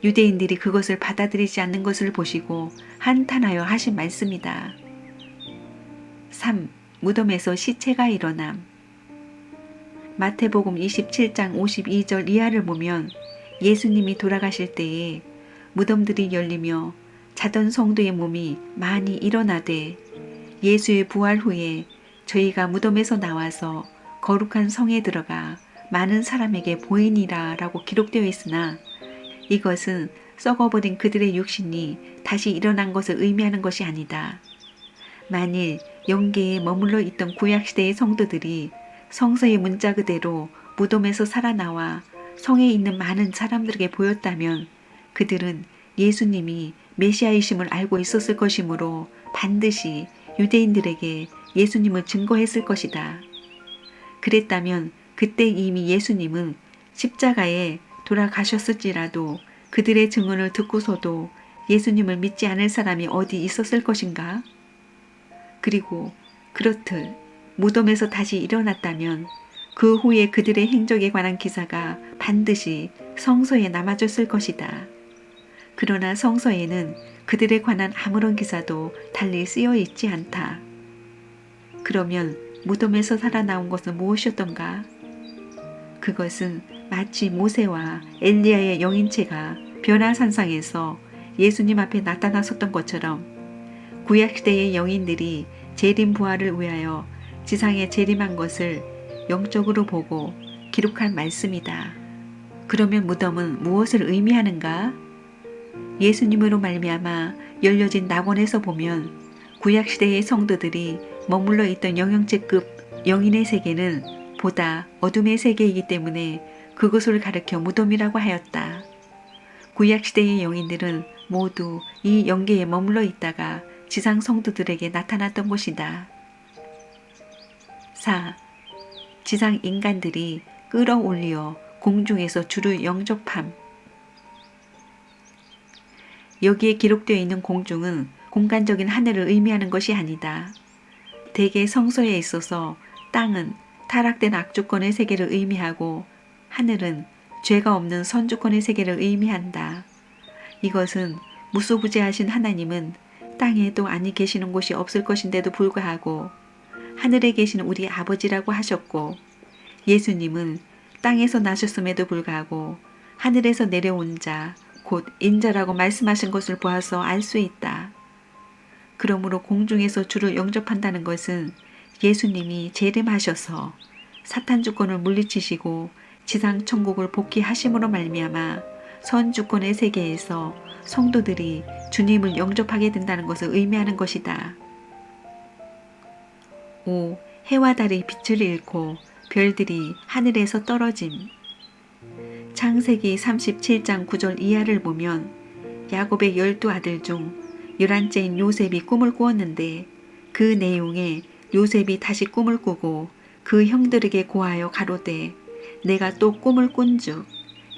유대인들이 그것을 받아들이지 않는 것을 보시고 한탄하여 하신 말씀이다. 3. 무덤에서 시체가 일어남. 마태복음 27장 52절 이하를 보면 예수님이 돌아가실 때에 무덤들이 열리며 자던 성도의 몸이 많이 일어나되 예수의 부활 후에 저희가 무덤에서 나와서 거룩한 성에 들어가 많은 사람에게 보이니라 라고 기록되어 있으나 이것은 썩어버린 그들의 육신이 다시 일어난 것을 의미하는 것이 아니다. 만일 영계에 머물러 있던 구약시대의 성도들이 성서의 문자 그대로 무덤에서 살아나와 성에 있는 많은 사람들에게 보였다면 그들은 예수님이 메시아이심을 알고 있었을 것이므로 반드시 유대인들에게 예수님을 증거했을 것이다. 그랬다면 그때 이미 예수님은 십자가에 돌아가셨을지라도 그들의 증언을 듣고서도 예수님을 믿지 않을 사람이 어디 있었을 것인가? 그리고 그렇듯 무덤에서 다시 일어났다면 그 후에 그들의 행적에 관한 기사가 반드시 성서에 남아졌을 것이다. 그러나 성서에는 그들에 관한 아무런 기사도 달리 쓰여 있지 않다. 그러면 무덤에서 살아나온 것은 무엇이었던가? 그것은 마치 모세와 엘리야의 영인체가 변화산상에서 예수님 앞에 나타났었던 것처럼 구약시대의 영인들이 재림 부활을 위하여 지상에 재림한 것을 영적으로 보고 기록한 말씀이다. 그러면 무덤은 무엇을 의미하는가? 예수님으로 말미암아 열려진 낙원에서 보면 구약시대의 성도들이 머물러 있던 영영체급 영인의 세계는 보다 어둠의 세계이기 때문에 그것을 가리켜 무덤이라고 하였다. 구약시대의 영인들은 모두 이 영계에 머물러 있다가 지상 성도들에게 나타났던 것이다. 4. 지상 인간들이 끌어올려 공중에서 주를 영접함. 여기에 기록되어 있는 공중은 공간적인 하늘을 의미하는 것이 아니다. 대개 성서에 있어서 땅은 타락된 악주권의 세계를 의미하고 하늘은 죄가 없는 선주권의 세계를 의미한다. 이것은 무소부재하신 하나님은 땅에도 아니 계시는 곳이 없을 것인데도 불구하고 하늘에 계신 우리 아버지라고 하셨고 예수님은 땅에서 나셨음에도 불구하고 하늘에서 내려온 자, 곧 인자라고 말씀하신 것을 보아서 알 수 있다. 그러므로 공중에서 주를 영접한다는 것은 예수님이 재림하셔서 사탄 주권을 물리치시고 지상 천국을 복귀하심으로 말미암아 선주권의 세계에서 성도들이 주님을 영접하게 된다는 것을 의미하는 것이다. 5. 해와 달이 빛을 잃고 별들이 하늘에서 떨어짐. 창세기 37장 9절 이하를 보면 야곱의 12아들 중 11째인 요셉이 꿈을 꾸었는데 그 내용에 요셉이 다시 꿈을 꾸고 그 형들에게 고하여 가로되 내가 또 꿈을 꾼즉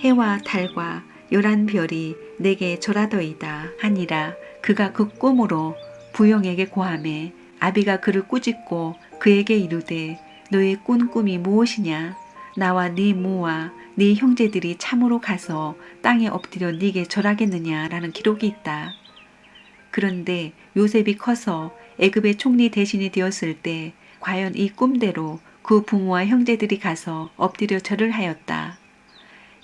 해와 달과 11별이 내게 절하더이다 하니라. 그가 그 꿈으로 부형에게 고하매 아비가 그를 꾸짖고 그에게 이르되 너의 꾼 꿈이 무엇이냐? 나와 네 무와 네 형제들이 참으로 가서 땅에 엎드려 네게 절하겠느냐라는 기록이 있다. 그런데 요셉이 커서 애굽의 총리 대신이 되었을 때 과연 이 꿈대로 그 부모와 형제들이 가서 엎드려 절을 하였다.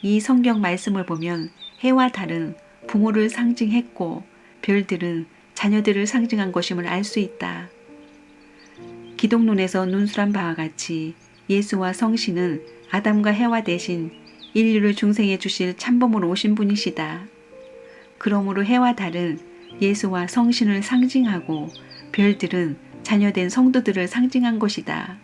이 성경 말씀을 보면 해와 달은 부모를 상징했고 별들은 자녀들을 상징한 것임을 알 수 있다. 기독론에서 논술한 바와 같이 예수와 성신은 아담과 해와 대신 인류를 중생해 주실 참범으로 오신 분이시다. 그러므로 해와 달은 예수와 성신을 상징하고 별들은 자녀된 성도들을 상징한 것이다.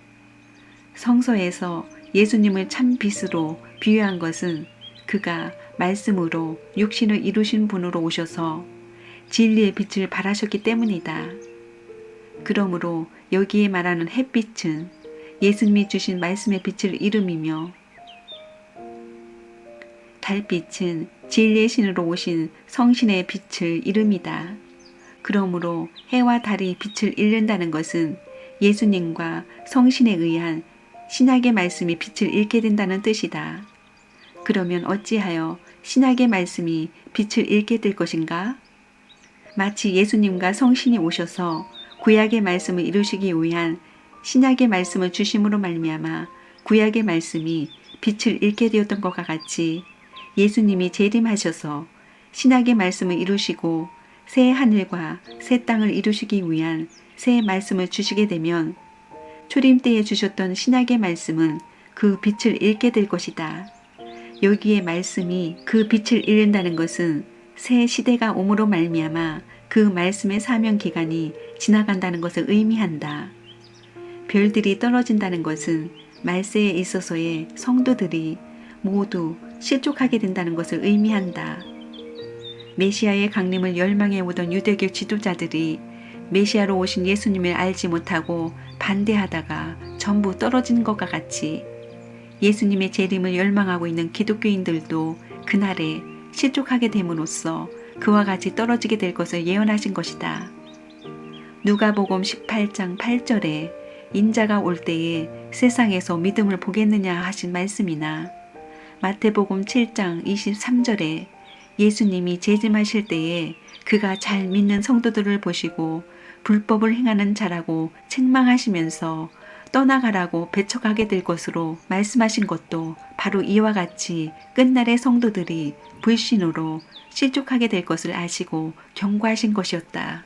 성서에서 예수님을 참 빛으로 비유한 것은 그가 말씀으로 육신을 이루신 분으로 오셔서 진리의 빛을 발하셨기 때문이다. 그러므로 여기에 말하는 햇빛은 예수님이 주신 말씀의 빛을 이름이며 달빛은 진리의 신으로 오신 성신의 빛을 이름이다. 그러므로 해와 달이 빛을 잃는다는 것은 예수님과 성신에 의한 신약의 말씀이 빛을 잃게 된다는 뜻이다. 그러면 어찌하여 신약의 말씀이 빛을 잃게 될 것인가? 마치 예수님과 성신이 오셔서 구약의 말씀을 이루시기 위한 신약의 말씀을 주심으로 말미암아 구약의 말씀이 빛을 잃게 되었던 것과 같이 예수님이 재림하셔서 신약의 말씀을 이루시고 새 하늘과 새 땅을 이루시기 위한 새 말씀을 주시게 되면 초림 때에 주셨던 신약의 말씀은 그 빛을 잃게 될 것이다. 여기에 말씀이 그 빛을 잃는다는 것은 새 시대가 오므로 말미암아 그 말씀의 사명 기간이 지나간다는 것을 의미한다. 별들이 떨어진다는 것은 말세에 있어서의 성도들이 모두 실족하게 된다는 것을 의미한다. 메시아의 강림을 열망해 오던 유대교 지도자들이 메시아로 오신 예수님을 알지 못하고 반대하다가 전부 떨어진 것과 같이 예수님의 재림을 열망하고 있는 기독교인들도 그날에 실족하게 됨으로써 그와 같이 떨어지게 될 것을 예언하신 것이다. 누가복음 18장 8절에 인자가 올 때에 세상에서 믿음을 보겠느냐 하신 말씀이나 마태복음 7장 23절에 예수님이 재림하실 때에 그가 잘 믿는 성도들을 보시고 불법을 행하는 자라고 책망하시면서 떠나가라고 배척하게 될 것으로 말씀하신 것도 바로 이와 같이 끝날의 성도들이 불신으로 실족하게 될 것을 아시고 경고하신 것이었다.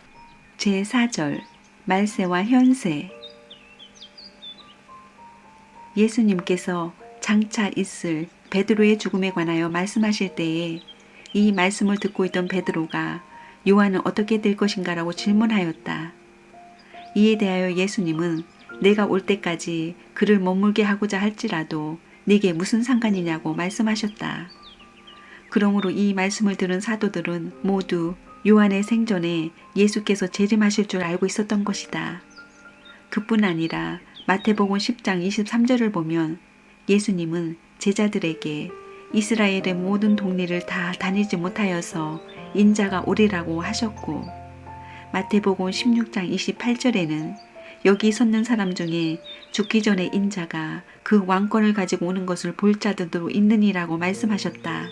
제4절 말세와 현세. 예수님께서 장차 있을 베드로의 죽음에 관하여 말씀하실 때에 이 말씀을 듣고 있던 베드로가 요한은 어떻게 될 것인가라고 질문하였다. 이에 대하여 예수님은 내가 올 때까지 그를 머물게 하고자 할지라도 네게 무슨 상관이냐고 말씀하셨다. 그러므로 이 말씀을 들은 사도들은 모두 요한의 생전에 예수께서 재림하실 줄 알고 있었던 것이다. 그뿐 아니라 마태복음 10장 23절을 보면 예수님은 제자들에게 이스라엘의 모든 동리를 다 다니지 못하여서 인자가 오리라고 하셨고, 마태복음 16장 28절에는 여기 섰는 사람 중에 죽기 전에 인자가 그 왕권을 가지고 오는 것을 볼 자들도 있느니라고 말씀하셨다.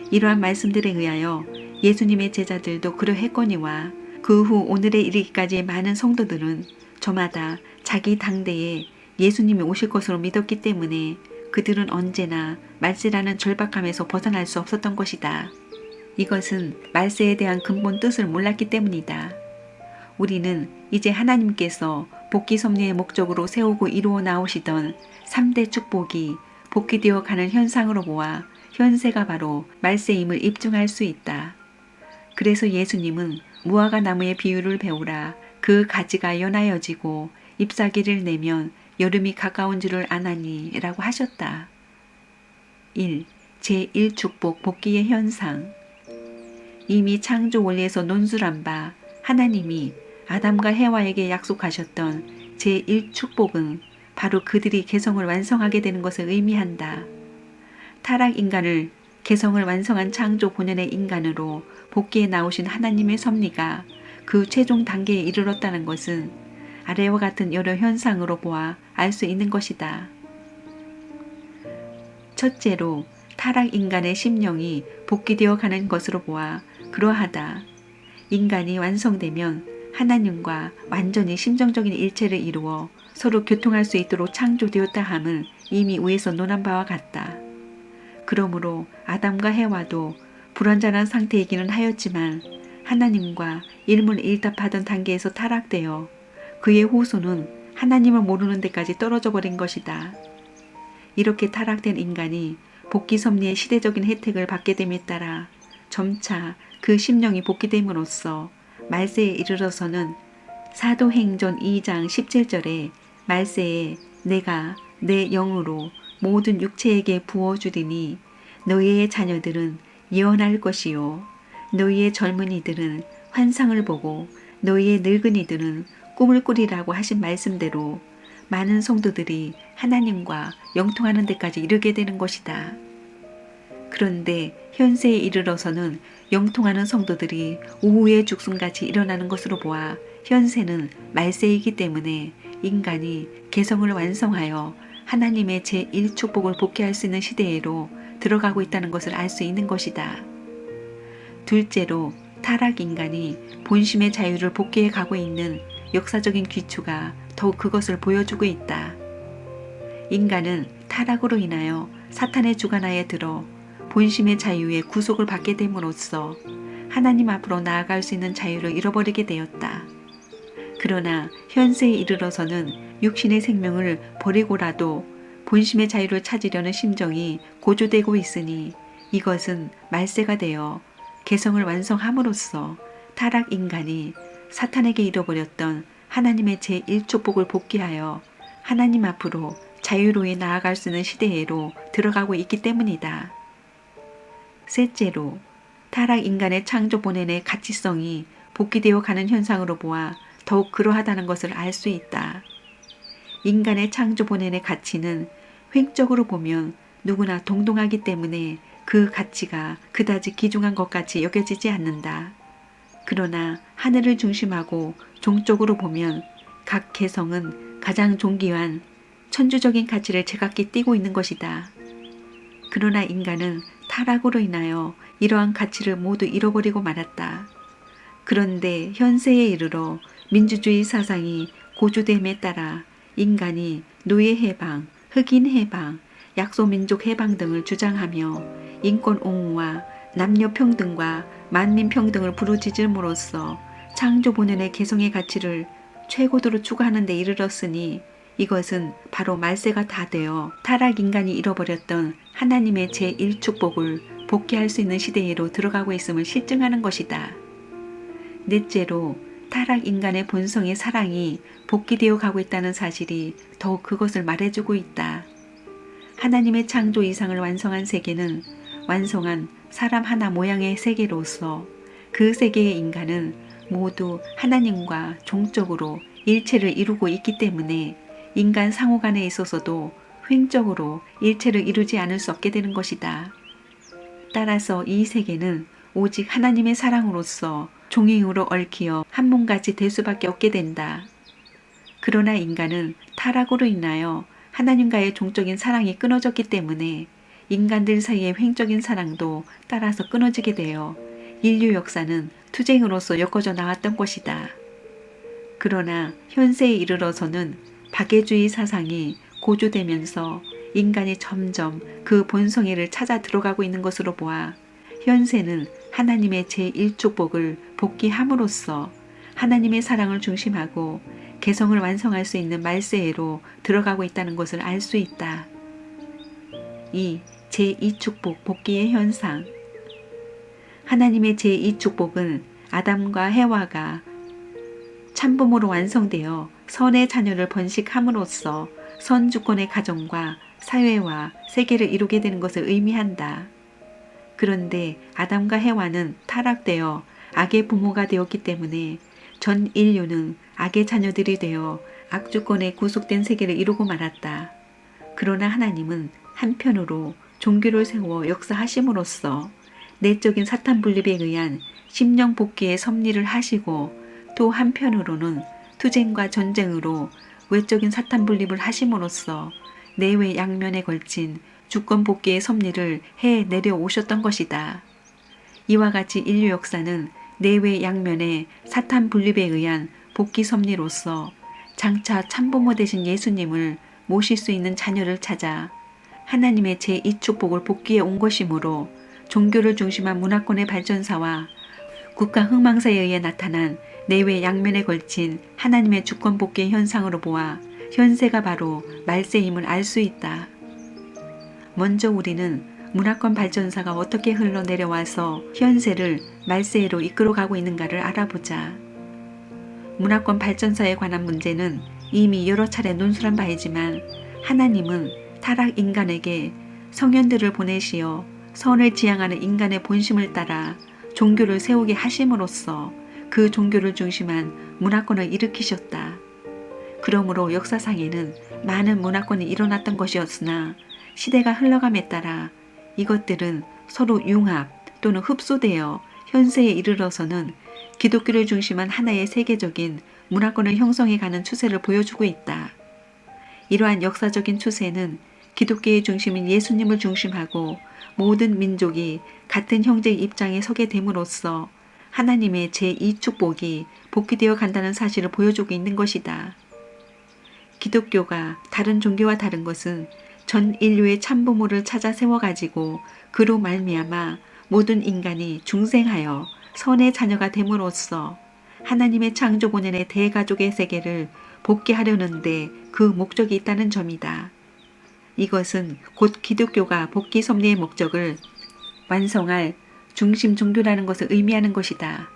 이러한 말씀들에 의하여 예수님의 제자들도 그러했거니와 그 후 오늘에 이르기까지 많은 성도들은 저마다 자기 당대에 예수님이 오실 것으로 믿었기 때문에 그들은 언제나 말세라는 절박함에서 벗어날 수 없었던 것이다. 이것은 말세에 대한 근본 뜻을 몰랐기 때문이다. 우리는 이제 하나님께서 복귀 섭리의 목적으로 세우고 이루어 나오시던 3대 축복이 복귀되어 가는 현상으로 보아 현세가 바로 말세임을 입증할 수 있다. 그래서 예수님은 무화과 나무의 비유를 배우라. 그 가지가 연하여지고 잎사귀를 내면 여름이 가까운 줄을 아나니 라고 하셨다. 1. 제1축복 복귀의 현상. 이미 창조 원리에서 논술한 바 하나님이 아담과 해와에게 약속하셨던 제1축복은 바로 그들이 개성을 완성하게 되는 것을 의미한다. 타락 인간을 개성을 완성한 창조 본연의 인간으로 복귀해 나오신 하나님의 섭리가 그 최종 단계에 이르렀다는 것은 아래와 같은 여러 현상으로 보아 알 수 있는 것이다. 첫째로 타락 인간의 심령이 복귀되어 가는 것으로 보아 그러하다. 인간이 완성되면 하나님과 완전히 심정적인 일체를 이루어 서로 교통할 수 있도록 창조되었다 함을 이미 위에서 논한 바와 같다. 그러므로 아담과 해와도 불완전한 상태이기는 하였지만 하나님과 일문일답하던 단계에서 타락되어 그의 후손은 하나님을 모르는 데까지 떨어져 버린 것이다. 이렇게 타락된 인간이 복귀 섭리의 시대적인 혜택을 받게 됨에 따라 점차 그 심령이 복귀됨으로써 말세에 이르러서는 사도행전 2장 17절에 말세에 내가 내 영으로 모든 육체에게 부어주리니 너희의 자녀들은 예언할 것이요 너희의 젊은이들은 환상을 보고 너희의 늙은이들은 꿈을 꾸리라고 하신 말씀대로 많은 성도들이 하나님과 영통하는 데까지 이르게 되는 것이다. 그런데 현세에 이르러서는 영통하는 성도들이 오후의 죽순같이 일어나는 것으로 보아 현세는 말세이기 때문에 인간이 개성을 완성하여 하나님의 제1축복을 복귀할 수 있는 시대로 들어가고 있다는 것을 알 수 있는 것이다. 둘째로 타락 인간이 본심의 자유를 복귀해 가고 있는 역사적인 기초가 더욱 그것을 보여주고 있다. 인간은 타락으로 인하여 사탄의 주관하에 들어 본심의 자유의 구속을 받게 됨으로써 하나님 앞으로 나아갈 수 있는 자유를 잃어버리게 되었다. 그러나 현세에 이르러서는 육신의 생명을 버리고라도 본심의 자유를 찾으려는 심정이 고조되고 있으니 이것은 말세가 되어 개성을 완성함으로써 타락 인간이 사탄에게 잃어버렸던 하나님의 제1축복을 복귀하여 하나님 앞으로 자유로이 나아갈 수 있는 시대로 들어가고 있기 때문이다. 셋째로 타락 인간의 창조 본연의 가치성이 복귀되어 가는 현상으로 보아 더욱 그러하다는 것을 알 수 있다. 인간의 창조 본연의 가치는 횡적으로 보면 누구나 동등하기 때문에 그 가치가 그다지 귀중한 것 같이 여겨지지 않는다. 그러나 하늘을 중심하고 종적으로 보면 각 개성은 가장 존귀한 천주적인 가치를 제각기 띠고 있는 것이다. 그러나 인간은 타락으로 인하여 이러한 가치를 모두 잃어버리고 말았다. 그런데 현세에 이르러 민주주의 사상이 고조됨에 따라 인간이 노예 해방, 흑인 해방, 약소민족 해방 등을 주장하며 인권 옹호와 남녀 평등과 만민 평등을 부르짖음으로써 창조 본연의 개성의 가치를 최고도로 추구하는 데 이르렀으니 이것은 바로 말세가 다 되어 타락 인간이 잃어버렸던 하나님의 제1축복을 복귀할 수 있는 시대로 들어가고 있음을 실증하는 것이다. 넷째로 타락 인간의 본성의 사랑이 복귀되어 가고 있다는 사실이 더욱 그것을 말해주고 있다. 하나님의 창조 이상을 완성한 세계는 완성한 사람 하나 모양의 세계로서 그 세계의 인간은 모두 하나님과 종적으로 일체를 이루고 있기 때문에 인간 상호 간에 있어서도 횡적으로 일체를 이루지 않을 수 없게 되는 것이다. 따라서 이 세계는 오직 하나님의 사랑으로서 종행으로 얽히어 한 몸같이 될 수밖에 없게 된다. 그러나 인간은 타락으로 인하여 하나님과의 종적인 사랑이 끊어졌기 때문에 인간들 사이의 횡적인 사랑도 따라서 끊어지게 되어 인류 역사는 투쟁으로서 엮어져 나왔던 것이다. 그러나 현세에 이르러서는 박애주의 사상이 고조되면서 인간이 점점 그 본성애를 찾아 들어가고 있는 것으로 보아 현세는 하나님의 제1축복을 복귀함으로써 하나님의 사랑을 중심하고 개성을 완성할 수 있는 말세에로 들어가고 있다는 것을 알 수 있다. 이 제2축복 복귀의 현상. 하나님의 제2축복은 아담과 해와가 참부모로 완성되어 선의 자녀를 번식함으로써 선주권의 가정과 사회와 세계를 이루게 되는 것을 의미한다. 그런데 아담과 해와는 타락되어 악의 부모가 되었기 때문에 전 인류는 악의 자녀들이 되어 악주권에 구속된 세계를 이루고 말았다. 그러나 하나님은 한편으로 종교를 세워 역사하심으로써 내적인 사탄 분립에 의한 심령 복귀의 섭리를 하시고 또 한편으로는 투쟁과 전쟁으로 외적인 사탄 분립을 하심으로써 내외 양면에 걸친 주권 복귀의 섭리를 해 내려오셨던 것이다. 이와 같이 인류 역사는 내외 양면의 사탄 분립에 의한 복귀 섭리로서 장차 참부모 되신 예수님을 모실 수 있는 자녀를 찾아 하나님의 제2축복을 복귀해 온 것이므로 종교를 중심한 문화권의 발전사와 국가 흥망사에 의해 나타난 내외 양면에 걸친 하나님의 주권 복귀의 현상으로 보아 현세가 바로 말세임을 알 수 있다. 먼저 우리는 문화권 발전사가 어떻게 흘러내려와서 현세를 말세로 이끌어가고 있는가를 알아보자. 문화권 발전사에 관한 문제는 이미 여러 차례 논술한 바이지만 하나님은 타락 인간에게 성현들을 보내시어 선을 지향하는 인간의 본심을 따라 종교를 세우게 하심으로써 그 종교를 중심한 문화권을 일으키셨다. 그러므로 역사상에는 많은 문화권이 일어났던 것이었으나 시대가 흘러감에 따라 이것들은 서로 융합 또는 흡수되어 현세에 이르러서는 기독교를 중심한 하나의 세계적인 문화권을 형성해가는 추세를 보여주고 있다. 이러한 역사적인 추세는 기독교의 중심인 예수님을 중심하고 모든 민족이 같은 형제의 입장에 서게 됨으로써 하나님의 제2축복이 복귀되어 간다는 사실을 보여주고 있는 것이다. 기독교가 다른 종교와 다른 것은 전 인류의 참부모를 찾아 세워가지고 그로 말미암아 모든 인간이 중생하여 선의 자녀가 됨으로써 하나님의 창조 본연의 대가족의 세계를 복귀하려는데 그 목적이 있다는 점이다. 이것은 곧 기독교가 복귀 섭리의 목적을 완성할 중심 종교라는 것을 의미하는 것이다.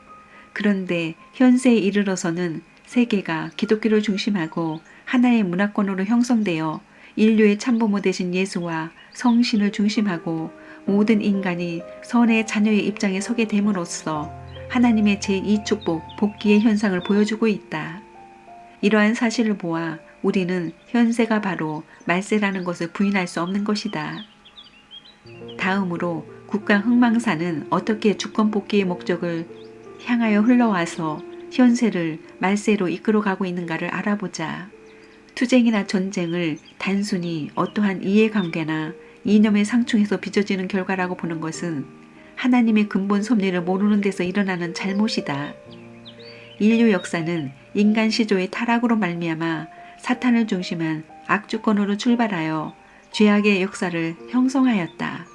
그런데 현세에 이르러서는 세계가 기독교를 중심하고 하나의 문화권으로 형성되어 인류의 참부모 되신 예수와 성신을 중심하고 모든 인간이 선의 자녀의 입장에 서게 됨으로써 하나님의 제2축복 복귀의 현상을 보여주고 있다. 이러한 사실을 보아 우리는 현세가 바로 말세라는 것을 부인할 수 없는 것이다. 다음으로 국가 흥망사는 어떻게 주권 복귀의 목적을 향하여 흘러와서 현세를 말세로 이끌어가고 있는가를 알아보자. 투쟁이나 전쟁을 단순히 어떠한 이해관계나 이념의 상충에서 빚어지는 결과라고 보는 것은 하나님의 근본 섭리를 모르는 데서 일어나는 잘못이다. 인류 역사는 인간 시조의 타락으로 말미암아 사탄을 중심한 악주권으로 출발하여 죄악의 역사를 형성하였다.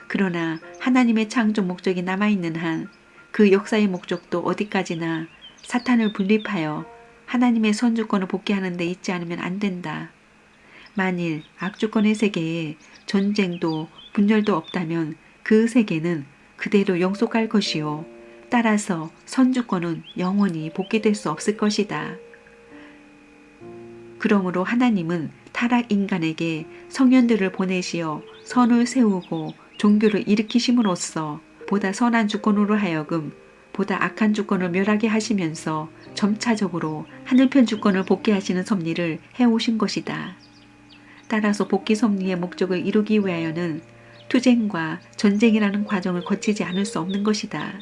그러나 하나님의 창조 목적이 남아있는 한 그 역사의 목적도 어디까지나 사탄을 분립하여 하나님의 선주권을 복귀하는 데 있지 않으면 안 된다. 만일 악주권의 세계에 전쟁도 분열도 없다면 그 세계는 그대로 영속할 것이요. 따라서 선주권은 영원히 복귀될 수 없을 것이다. 그러므로 하나님은 타락 인간에게 성현들을 보내시어 선을 세우고 종교를 일으키심으로써 보다 선한 주권으로 하여금 보다 악한 주권을 멸하게 하시면서 점차적으로 하늘편 주권을 복귀하시는 섭리를 해오신 것이다. 따라서 복귀 섭리의 목적을 이루기 위하여는 투쟁과 전쟁이라는 과정을 거치지 않을 수 없는 것이다.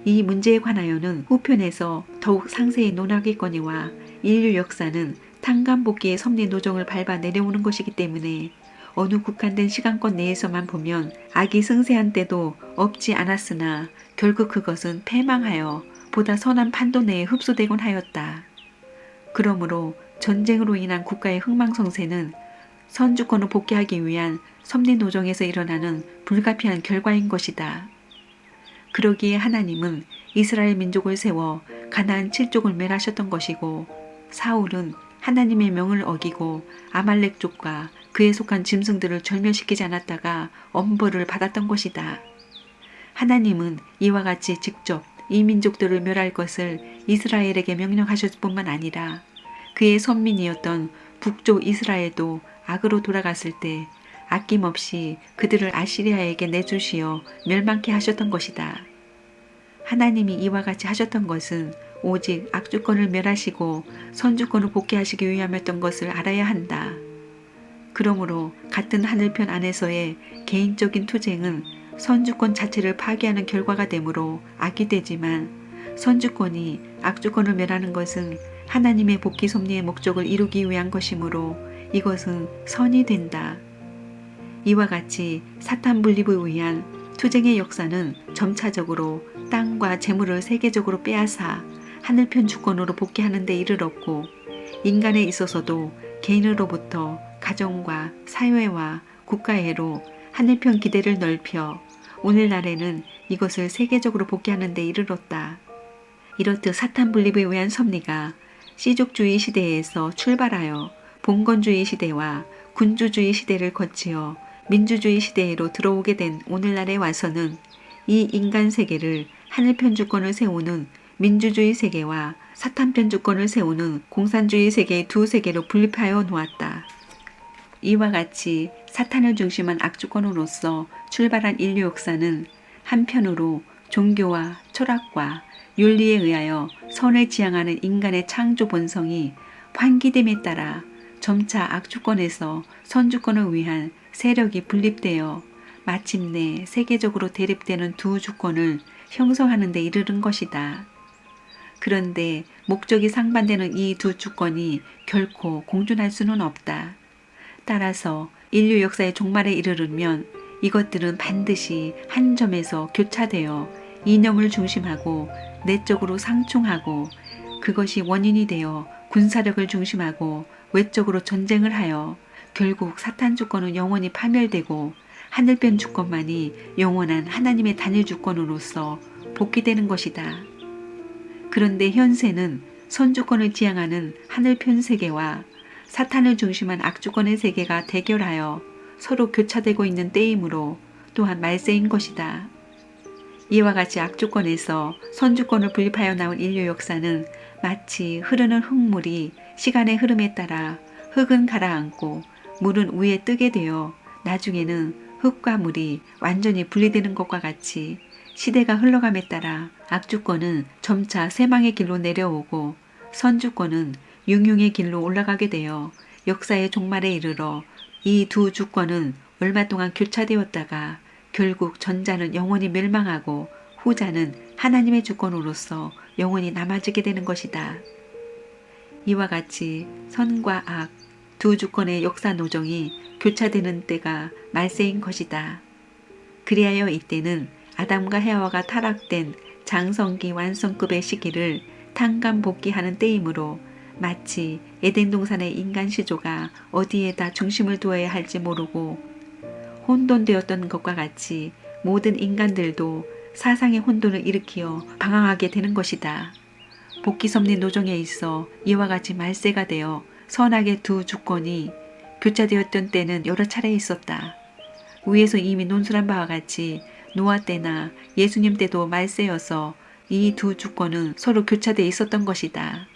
이 문제에 관하여는 후편에서 더욱 상세히 논하겠거니와 인류 역사는 탕감복귀의 섭리 노정을 밟아 내려오는 것이기 때문에 어느 국한된 시간권 내에서만 보면 악이 승세한 때도 없지 않았으나 결국 그것은 패망하여 보다 선한 판도 내에 흡수되곤 하였다. 그러므로 전쟁으로 인한 국가의 흥망성쇠는 선주권을 복귀하기 위한 섭리 노정에서 일어나는 불가피한 결과인 것이다. 그러기에 하나님은 이스라엘 민족을 세워 가나안 7족을 멸하셨던 것이고 사울은 하나님의 명을 어기고 아말렉족과 그에 속한 짐승들을 절멸시키지 않았다가 엄벌을 받았던 것이다. 하나님은 이와 같이 직접 이 민족들을 멸할 것을 이스라엘에게 명령하셨을 뿐만 아니라 그의 선민이었던 북쪽 이스라엘도 악으로 돌아갔을 때 아낌없이 그들을 아시리아에게 내주시어 멸망케 하셨던 것이다. 하나님이 이와 같이 하셨던 것은 오직 악주권을 멸하시고 선주권을 복귀하시기 위함이었던 것을 알아야 한다. 그러므로 같은 하늘편 안에서의 개인적인 투쟁은 선주권 자체를 파괴하는 결과가 되므로 악이 되지만 선주권이 악주권을 멸하는 것은 하나님의 복귀 섭리의 목적을 이루기 위한 것이므로 이것은 선이 된다. 이와 같이 사탄 분립을 위한 투쟁의 역사는 점차적으로 땅과 재물을 세계적으로 빼앗아 하늘편 주권으로 복귀하는 데 이르렀고 인간에 있어서도 개인으로부터 가정과 사회와 국가해로 하늘편 기대를 넓혀 오늘날에는 이것을 세계적으로 복귀하는 데 이르렀다. 이렇듯 사탄 분립에 위한 섭리가 씨족주의 시대에서 출발하여 봉건주의 시대와 군주주의 시대를 거치어 민주주의 시대로 들어오게 된 오늘날에 와서는 이 인간 세계를 하늘편 주권을 세우는 민주주의 세계와 사탄편 주권을 세우는 공산주의 세계의 두 세계로 분립하여 놓았다. 이와 같이 사탄을 중심한 악주권으로서 출발한 인류 역사는 한편으로 종교와 철학과 윤리에 의하여 선을 지향하는 인간의 창조 본성이 환기됨에 따라 점차 악주권에서 선주권을 위한 세력이 분립되어 마침내 세계적으로 대립되는 두 주권을 형성하는 데 이르는 것이다. 그런데 목적이 상반되는 이 두 주권이 결코 공존할 수는 없다. 따라서 인류 역사의 종말에 이르르면 이것들은 반드시 한 점에서 교차되어 이념을 중심하고 내적으로 상충하고 그것이 원인이 되어 군사력을 중심하고 외적으로 전쟁을 하여 결국 사탄 주권은 영원히 파멸되고 하늘편 주권만이 영원한 하나님의 단일 주권으로서 복귀되는 것이다. 그런데 현세는 선주권을 지향하는 하늘편 세계와 사탄을 중심한 악주권의 세계가 대결하여 서로 교차되고 있는 때이므로 또한 말세인 것이다. 이와 같이 악주권에서 선주권을 분립하여 나온 인류 역사는 마치 흐르는 흙물이 시간의 흐름에 따라 흙은 가라앉고 물은 위에 뜨게 되어 나중에는 흙과 물이 완전히 분리되는 것과 같이 시대가 흘러감에 따라 악주권은 점차 쇠망의 길로 내려오고 선주권은 융융의 길로 올라가게 되어 역사의 종말에 이르러 이 두 주권은 얼마 동안 교차되었다가 결국 전자는 영원히 멸망하고 후자는 하나님의 주권으로서 영원히 남아지게 되는 것이다. 이와 같이 선과 악 두 주권의 역사 노정이 교차되는 때가 말세인 것이다. 그리하여 이때는 아담과 헤와가 타락된 장성기 완성급의 시기를 탕감복귀하는 때이므로 마치 에덴 동산의 인간 시조가 어디에다 중심을 두어야 할지 모르고 혼돈되었던 것과 같이 모든 인간들도 사상의 혼돈을 일으키어 방황하게 되는 것이다. 복귀섭리 노정에 있어 이와 같이 말세가 되어 선악의 두 주권이 교차되었던 때는 여러 차례 있었다. 위에서 이미 논술한 바와 같이 노아 때나 예수님 때도 말세여서 이 두 주권은 서로 교차되어 있었던 것이다.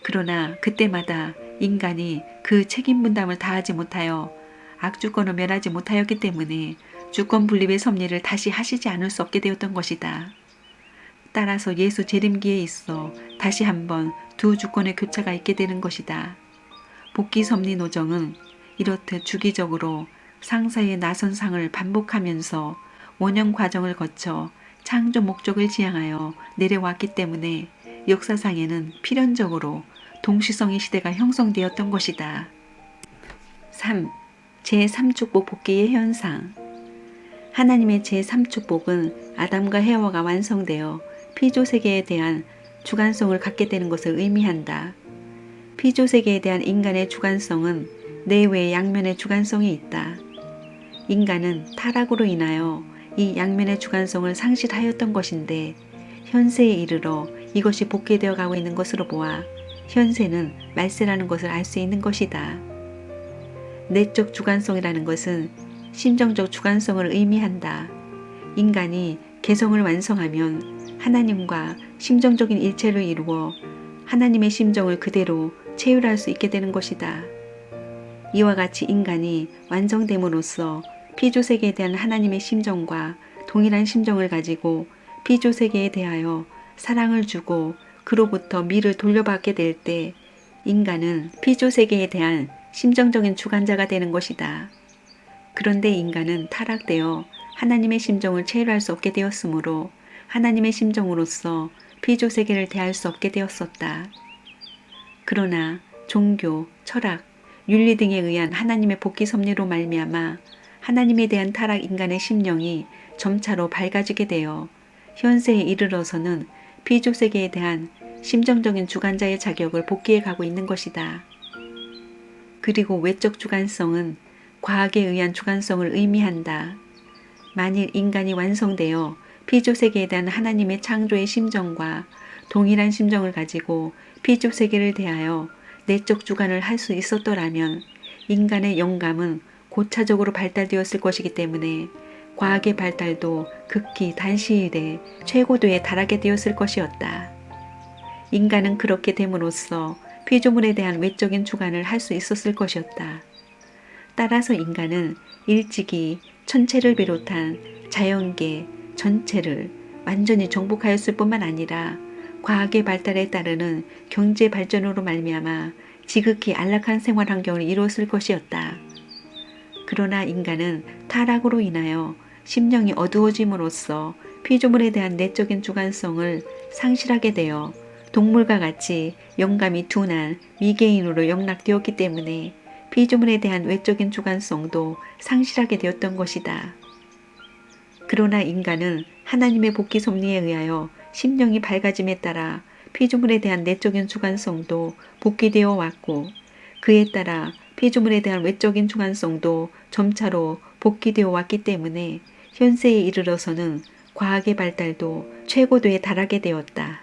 그러나 그때마다 인간이 그 책임 분담을 다하지 못하여 악주권을 멸하지 못하였기 때문에 주권 분립의 섭리를 다시 하시지 않을 수 없게 되었던 것이다. 따라서 예수 재림기에 있어 다시 한번 두 주권의 교차가 있게 되는 것이다. 복귀 섭리 노정은 이렇듯 주기적으로 상사의 나선상을 반복하면서 원형 과정을 거쳐 창조 목적을 지향하여 내려왔기 때문에 역사상에는 필연적으로 동시성의 시대가 형성되었던 것이다. 3. 제3축복 복귀의 현상. 하나님의 제3축복은 아담과 헤와가 완성되어 피조세계에 대한 주관성을 갖게 되는 것을 의미한다. 피조세계에 대한 인간의 주관성은 내외의 양면의 주관성이 있다. 인간은 타락으로 인하여 이 양면의 주관성을 상실하였던 것인데 현세에 이르러 이것이 복귀되어 가고 있는 것으로 보아 현세는 말세라는 것을 알 수 있는 것이다. 내적 주관성이라는 것은 심정적 주관성을 의미한다. 인간이 개성을 완성하면 하나님과 심정적인 일체를 이루어 하나님의 심정을 그대로 체휼할 수 있게 되는 것이다. 이와 같이 인간이 완성됨으로써 피조세계에 대한 하나님의 심정과 동일한 심정을 가지고 피조세계에 대하여 사랑을 주고 그로부터 미를 돌려받게 될 때 인간은 피조세계에 대한 심정적인 주관자가 되는 것이다. 그런데 인간은 타락되어 하나님의 심정을 체휼할 수 없게 되었으므로 하나님의 심정으로서 피조세계를 대할 수 없게 되었었다. 그러나 종교, 철학, 윤리 등에 의한 하나님의 복귀 섭리로 말미암아 하나님에 대한 타락 인간의 심령이 점차로 밝아지게 되어 현세에 이르러서는 피조세계에 대한 심정적인 주관자의 자격을 복귀해 가고 있는 것이다. 그리고 외적 주관성은 과학에 의한 주관성을 의미한다. 만일 인간이 완성되어 피조세계에 대한 하나님의 창조의 심정과 동일한 심정을 가지고 피조세계를 대하여 내적 주관을 할 수 있었더라면 인간의 영감은 고차적으로 발달되었을 것이기 때문에 과학의 발달도 극히 단시일에 최고도에 달하게 되었을 것이었다. 인간은 그렇게 됨으로써 피조물에 대한 외적인 주관을 할 수 있었을 것이었다. 따라서 인간은 일찍이 천체를 비롯한 자연계 전체를 완전히 정복하였을 뿐만 아니라 과학의 발달에 따르는 경제 발전으로 말미암아 지극히 안락한 생활 환경을 이루었을 것이었다. 그러나 인간은 타락으로 인하여 심령이 어두워짐으로써 피조물에 대한 내적인 주관성을 상실하게 되어 동물과 같이 영감이 둔한 미개인으로 영락되었기 때문에 피조물에 대한 외적인 주관성도 상실하게 되었던 것이다. 그러나 인간은 하나님의 복귀 섭리에 의하여 심령이 밝아짐에 따라 피조물에 대한 내적인 주관성도 복귀되어 왔고 그에 따라 피조물에 대한 외적인 주관성도 점차로 복귀되어 왔기 때문에 현세에 이르러서는 과학의 발달도 최고도에 달하게 되었다.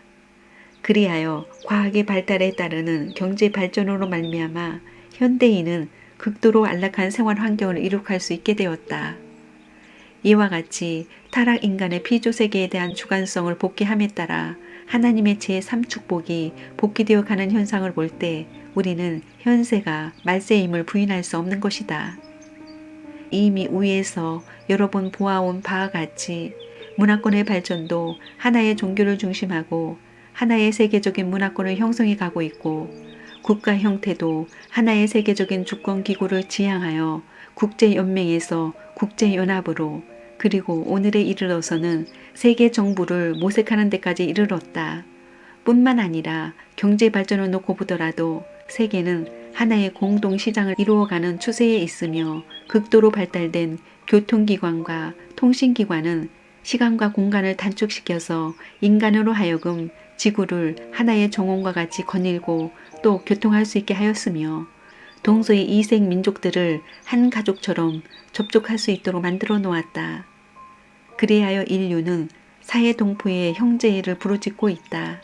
그리하여 과학의 발달에 따르는 경제 발전으로 말미암아 현대인은 극도로 안락한 생활 환경을 이룩할 수 있게 되었다. 이와 같이 타락 인간의 피조세계에 대한 주관성을 복귀함에 따라 하나님의 제3축복이 복귀되어 가는 현상을 볼 때 우리는 현세가 말세임을 부인할 수 없는 것이다. 이미 위에서 여러 번 보아온 바와 같이 문화권의 발전도 하나의 종교를 중심하고 하나의 세계적인 문화권을 형성해 가고 있고 국가 형태도 하나의 세계적인 주권기구를 지향하여 국제연맹에서 국제연합으로 그리고 오늘에 이르러서는 세계 정부를 모색하는 데까지 이르렀다. 뿐만 아니라 경제 발전을 놓고 보더라도 세계는 하나의 공동시장을 이루어가는 추세에 있으며 극도로 발달된 교통기관과 통신기관은 시간과 공간을 단축시켜서 인간으로 하여금 지구를 하나의 정원과 같이 거닐고 또 교통할 수 있게 하였으며 동서의 이색 민족들을 한 가족처럼 접촉할 수 있도록 만들어 놓았다. 그리하여 인류는 사회 동포의 형제를 부르짖고 있다.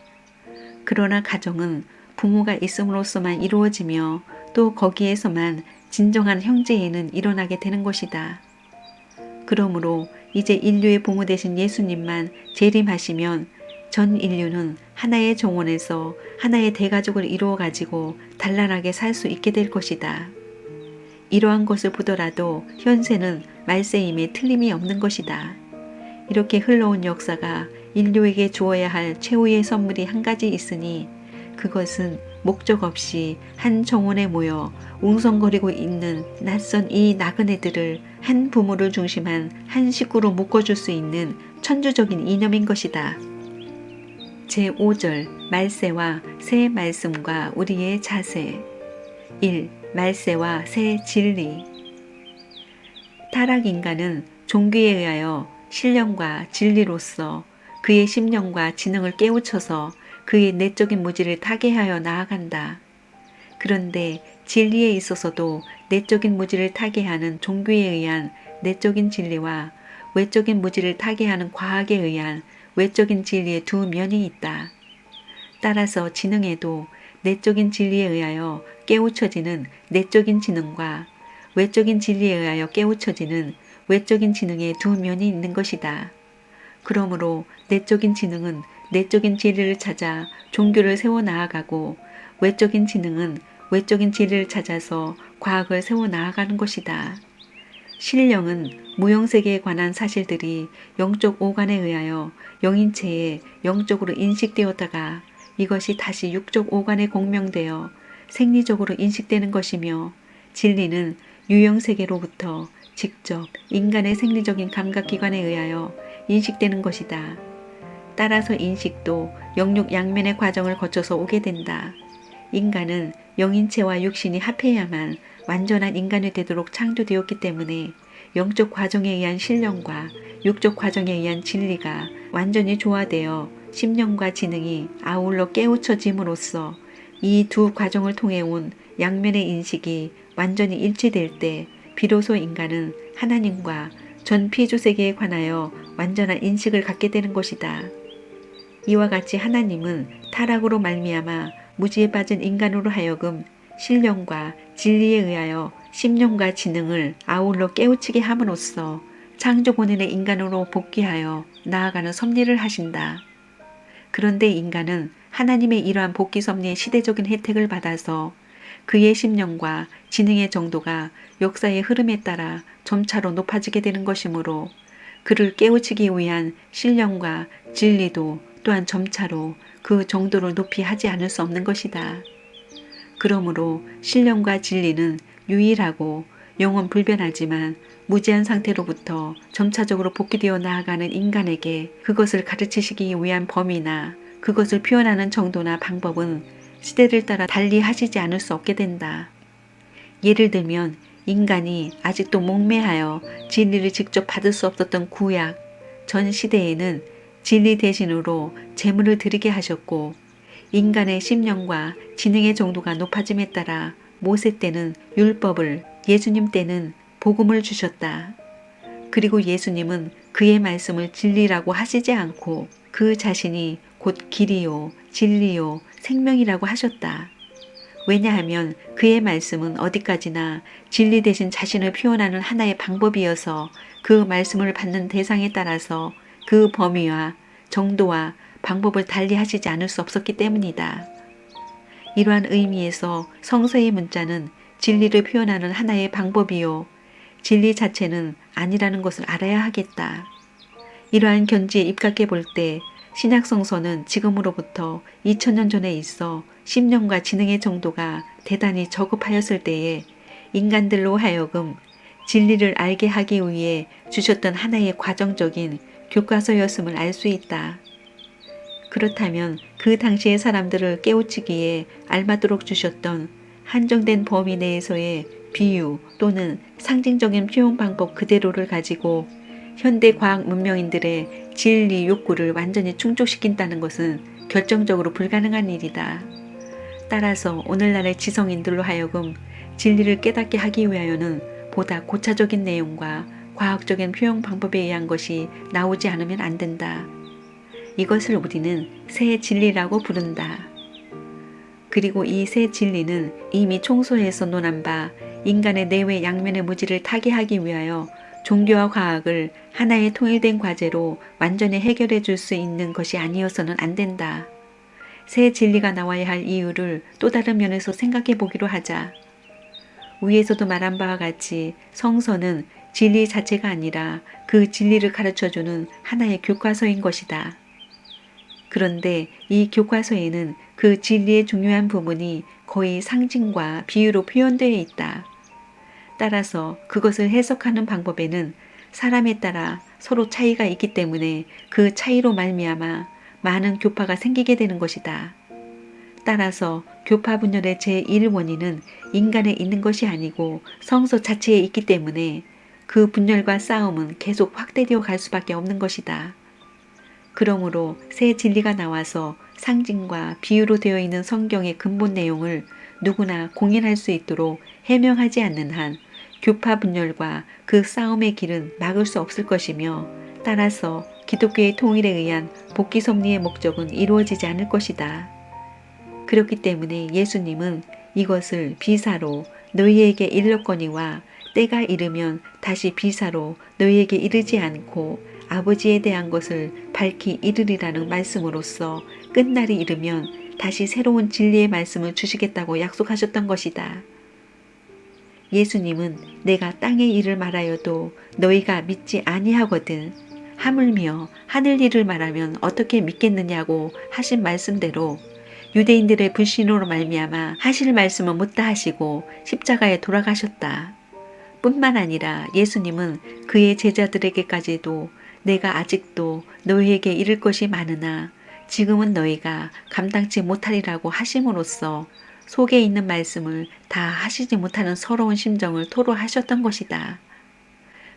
그러나 가정은 부모가 있음으로써만 이루어지며 또 거기에서만 진정한 형제애는 일어나게 되는 것이다. 그러므로 이제 인류의 부모 되신 예수님만 재림하시면 전 인류는 하나의 정원에서 하나의 대가족을 이루어 가지고 단란하게 살 수 있게 될 것이다. 이러한 것을 보더라도 현세는 말세임에 틀림이 없는 것이다. 이렇게 흘러온 역사가 인류에게 주어야 할 최후의 선물이 한 가지 있으니 그것은 목적 없이 한 정원에 모여 웅성거리고 있는 낯선 이 나그네들을 한 부모를 중심한 한 식구로 묶어줄 수 있는 천주적인 이념인 것이다. 제5절 말세와 새 말씀과 우리의 자세 1. 말세와 새 진리 타락인간은 종교에 의하여 신령과 진리로서 그의 심령과 지능을 깨우쳐서 그의 내적인 무지를 타개하여 나아간다. 그런데 진리에 있어서도 내적인 무지를 타개하는 종교에 의한 내적인 진리와 외적인 무지를 타개하는 과학에 의한 외적인 진리의 두 면이 있다. 따라서 지능에도 내적인 진리에 의하여 깨우쳐지는 내적인 지능과 외적인 진리에 의하여 깨우쳐지는 외적인 지능의 두 면이 있는 것이다. 그러므로 내적인 지능은 내적인 진리를 찾아 종교를 세워 나아가고 외적인 지능은 외적인 진리를 찾아서 과학을 세워 나아가는 것이다. 신령은 무형세계에 관한 사실들이 영적 오간에 의하여 영인체에 영적으로 인식되었다가 이것이 다시 육적 오간에 공명되어 생리적으로 인식되는 것이며 진리는 유형세계로부터 직접 인간의 생리적인 감각기관에 의하여 인식되는 것이다. 따라서 인식도 영육 양면의 과정을 거쳐서 오게 된다. 인간은 영인체와 육신이 합해야만 완전한 인간이 되도록 창조되었기 때문에 영적 과정에 의한 신령과 육적 과정에 의한 진리가 완전히 조화되어 심령과 지능이 아울러 깨우쳐짐으로써 이 두 과정을 통해 온 양면의 인식이 완전히 일치될 때 비로소 인간은 하나님과 전 피조세계에 관하여 완전한 인식을 갖게 되는 것이다. 이와 같이 하나님은 타락으로 말미암아 무지에 빠진 인간으로 하여금 신령과 진리에 의하여 심령과 지능을 아울러 깨우치게 함으로써 창조 본연의 인간으로 복귀하여 나아가는 섭리를 하신다. 그런데 인간은 하나님의 이러한 복귀 섭리의 시대적인 혜택을 받아서 그의 심령과 지능의 정도가 역사의 흐름에 따라 점차로 높아지게 되는 것이므로 그를 깨우치기 위한 신령과 진리도 또한 점차로 그 정도를 높이 하지 않을 수 없는 것이다. 그러므로 신령과 진리는 유일하고 영원 불변하지만 무지한 상태로부터 점차적으로 복귀되어 나아가는 인간에게 그것을 가르치시기 위한 범위나 그것을 표현하는 정도나 방법은 시대를 따라 달리 하시지 않을 수 없게 된다. 예를 들면 인간이 아직도 목매하여 진리를 직접 받을 수 없었던 구약 전 시대에는 진리 대신으로 제물을 드리게 하셨고 인간의 심령과 지능의 정도가 높아짐에 따라 모세 때는 율법을 예수님 때는 복음을 주셨다. 그리고 예수님은 그의 말씀을 진리라고 하시지 않고 그 자신이 곧 길이요 진리요 생명이라고 하셨다. 왜냐하면 그의 말씀은 어디까지나 진리 대신 자신을 표현하는 하나의 방법이어서 그 말씀을 받는 대상에 따라서 그 범위와 정도와 방법을 달리 하시지 않을 수 없었기 때문이다. 이러한 의미에서 성서의 문자는 진리를 표현하는 하나의 방법이요. 진리 자체는 아니라는 것을 알아야 하겠다. 이러한 견지에 입각해 볼 때 신약성서는 지금으로부터 2000년 전에 있어 심령과 지능의 정도가 대단히 저급하였을 때에 인간들로 하여금 진리를 알게 하기 위해 주셨던 하나의 과정적인 교과서였음을 알 수 있다. 그렇다면 그 당시의 사람들을 깨우치기에 알맞도록 주셨던 한정된 범위 내에서의 비유 또는 상징적인 표현 방법 그대로를 가지고 현대 과학 문명인들의 진리 욕구를 완전히 충족시킨다는 것은 결정적으로 불가능한 일이다. 따라서 오늘날의 지성인들로 하여금 진리를 깨닫게 하기 위하여는 보다 고차적인 내용과 과학적인 표현 방법에 의한 것이 나오지 않으면 안 된다. 이것을 우리는 새 진리라고 부른다. 그리고 이 새 진리는 이미 총소에서 논한 바 인간의 내외 양면의 무지를 타개하기 위하여 종교와 과학을 하나의 통일된 과제로 완전히 해결해 줄 수 있는 것이 아니어서는 안 된다. 새 진리가 나와야 할 이유를 또 다른 면에서 생각해 보기로 하자. 위에서도 말한 바와 같이 성서는 진리 자체가 아니라 그 진리를 가르쳐주는 하나의 교과서인 것이다. 그런데 이 교과서에는 그 진리의 중요한 부분이 거의 상징과 비유로 표현되어 있다. 따라서 그것을 해석하는 방법에는 사람에 따라 서로 차이가 있기 때문에 그 차이로 말미암아 많은 교파가 생기게 되는 것이다. 따라서 교파 분열의 제1원인은 인간에 있는 것이 아니고 성서 자체에 있기 때문에 그 분열과 싸움은 계속 확대되어 갈 수밖에 없는 것이다. 그러므로 새 진리가 나와서 상징과 비유로 되어 있는 성경의 근본 내용을 누구나 공인할 수 있도록 해명하지 않는 한 교파 분열과 그 싸움의 길은 막을 수 없을 것이며 따라서 기독교의 통일에 의한 복귀 섭리의 목적은 이루어지지 않을 것이다. 그렇기 때문에 예수님은 이것을 비사로 너희에게 이르렀거니와 때가 이르면 다시 비사로 너희에게 이르지 않고 아버지에 대한 것을 밝히 이르리라는 말씀으로써 끝날이 이르면 다시 새로운 진리의 말씀을 주시겠다고 약속하셨던 것이다. 예수님은 내가 땅의 일을 말하여도 너희가 믿지 아니하거든 하물며 하늘 일을 말하면 어떻게 믿겠느냐고 하신 말씀대로 유대인들의 불신으로 말미암아 하실 말씀은 못다 하시고 십자가에 돌아가셨다. 뿐만 아니라 예수님은 그의 제자들에게까지도 내가 아직도 너희에게 이를 것이 많으나 지금은 너희가 감당치 못하리라고 하심으로써 속에 있는 말씀을 다 하시지 못하는 서러운 심정을 토로하셨던 것이다.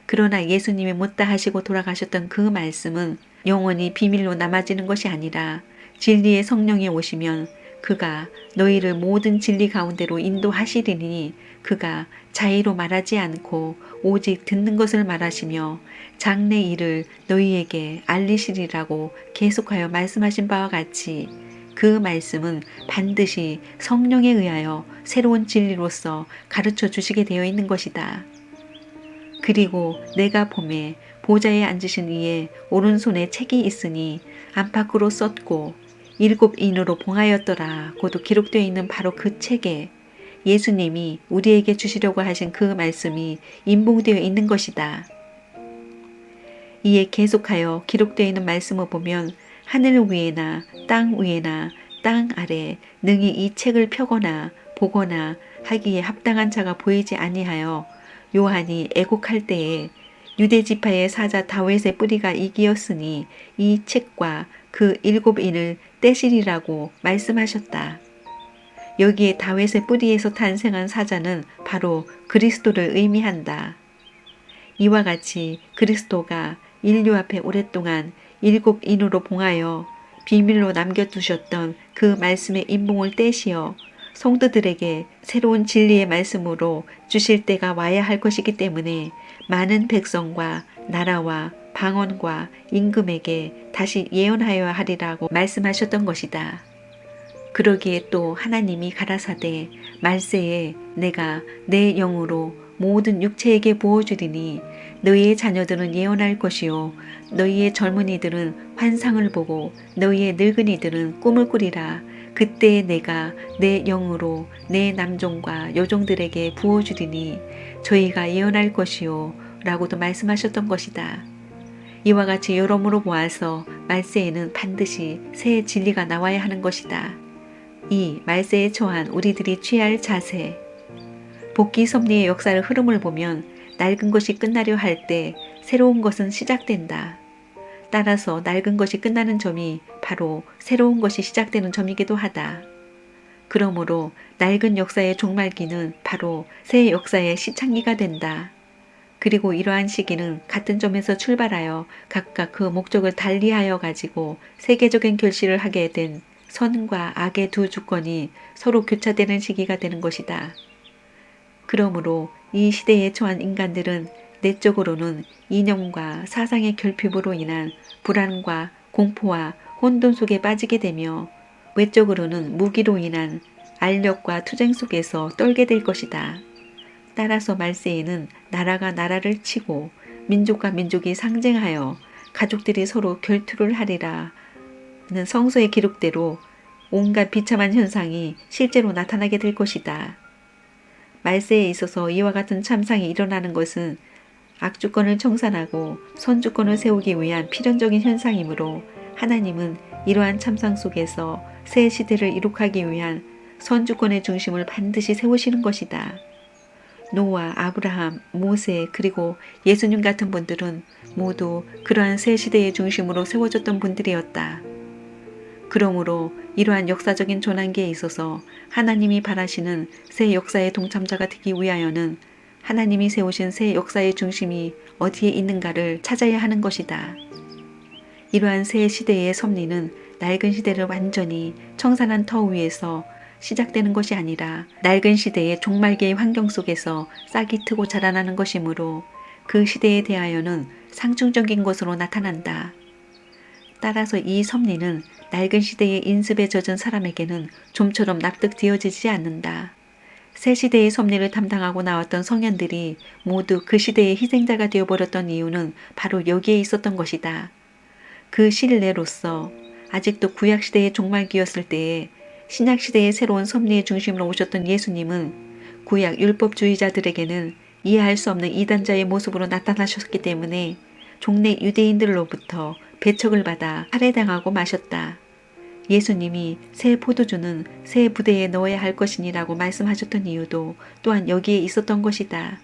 그러나 예수님이 못다 하시고 돌아가셨던 그 말씀은 영원히 비밀로 남아지는 것이 아니라 진리의 성령이 오시면 그가 너희를 모든 진리 가운데로 인도하시리니 그가 자의로 말하지 않고 오직 듣는 것을 말하시며 장래 일을 너희에게 알리시리라고 계속하여 말씀하신 바와 같이 그 말씀은 반드시 성령에 의하여 새로운 진리로서 가르쳐 주시게 되어 있는 것이다. 그리고 내가 보매 보좌에 앉으신 이의 오른손에 책이 있으니 안팎으로 썼고 7인으로 봉하였더라 고도 기록되어 있는 바로 그 책에 예수님이 우리에게 주시려고 하신 그 말씀이 인봉되어 있는 것이다. 이에 계속하여 기록되어 있는 말씀을 보면 하늘 위에나 땅 위에나 땅 아래 능히 이 책을 펴거나 보거나 하기에 합당한 자가 보이지 아니하여 요한이 애곡할 때에 유대 지파의 사자 다윗의 뿌리가 이기었으니 이 책과 그 7인을 떼시리라고 말씀하셨다. 여기에 다윗의 뿌리에서 탄생한 사자는 바로 그리스도를 의미한다. 이와 같이 그리스도가 인류 앞에 오랫동안 7인으로 봉하여 비밀로 남겨두셨던 그 말씀의 인봉을 떼시어 성도들에게 새로운 진리의 말씀으로 주실 때가 와야 할 것이기 때문에 많은 백성과 나라와 방언과 임금에게 다시 예언하여야 하리라고 말씀하셨던 것이다. 그러기에 또 하나님이 가라사대 말세에 내가 내 영으로 모든 육체에게 부어주리니 너희의 자녀들은 예언할 것이요 너희의 젊은이들은 환상을 보고 너희의 늙은이들은 꿈을 꾸리라. 그때 내가 내 영으로 내 남종과 여종들에게 부어주리니 저희가 예언할 것이요 라고도 말씀하셨던 것이다. 이와 같이 여러모로 보아서 말세에는 반드시 새 진리가 나와야 하는 것이다. 이 말세에 처한 우리들이 취할 자세. 복귀 섭리의 역사를 흐름을 보면 낡은 것이 끝나려 할 때 새로운 것은 시작된다. 따라서 낡은 것이 끝나는 점이 바로 새로운 것이 시작되는 점이기도 하다. 그러므로 낡은 역사의 종말기는 바로 새 역사의 시창기가 된다. 그리고 이러한 시기는 같은 점에서 출발하여 각각 그 목적을 달리하여 가지고 세계적인 결실을 하게 된 선과 악의 두 주권이 서로 교차되는 시기가 되는 것이다. 그러므로 이 시대에 처한 인간들은 내적으로는 이념과 사상의 결핍으로 인한 불안과 공포와 혼돈 속에 빠지게 되며 외적으로는 무기로 인한 알력과 투쟁 속에서 떨게 될 것이다. 따라서 말세에는 나라가 나라를 치고 민족과 민족이 상쟁하여 가족들이 서로 결투를 하리라는 성서의 기록대로 온갖 비참한 현상이 실제로 나타나게 될 것이다. 말세에 있어서 이와 같은 참상이 일어나는 것은 악주권을 청산하고 선주권을 세우기 위한 필연적인 현상이므로 하나님은 이러한 참상 속에서 새 시대를 이룩하기 위한 선주권의 중심을 반드시 세우시는 것이다. 노아, 아브라함, 모세 그리고 예수님 같은 분들은 모두 그러한 새 시대의 중심으로 세워졌던 분들이었다. 그러므로 이러한 역사적인 전환기에 있어서 하나님이 바라시는 새 역사의 동참자가 되기 위하여는 하나님이 세우신 새 역사의 중심이 어디에 있는가를 찾아야 하는 것이다. 이러한 새 시대의 섭리는 낡은 시대를 완전히 청산한 터 위에서 시작되는 것이 아니라 낡은 시대의 종말기의 환경 속에서 싹이 트고 자라나는 것이므로 그 시대에 대하여는 상충적인 것으로 나타난다. 따라서 이 섭리는 낡은 시대의 인습에 젖은 사람에게는 좀처럼 납득되어지지 않는다. 새 시대의 섭리를 담당하고 나왔던 성현들이 모두 그 시대의 희생자가 되어버렸던 이유는 바로 여기에 있었던 것이다. 그 신뢰로서 아직도 구약시대의 종말기였을 때에 신약시대의 새로운 섭리의 중심으로 오셨던 예수님은 구약 율법주의자들에게는 이해할 수 없는 이단자의 모습으로 나타나셨기 때문에 종래 유대인들로부터 배척을 받아 살해당하고 마셨다. 예수님이 새 포도주는 새 부대에 넣어야 할 것이니라고 말씀하셨던 이유도 또한 여기에 있었던 것이다.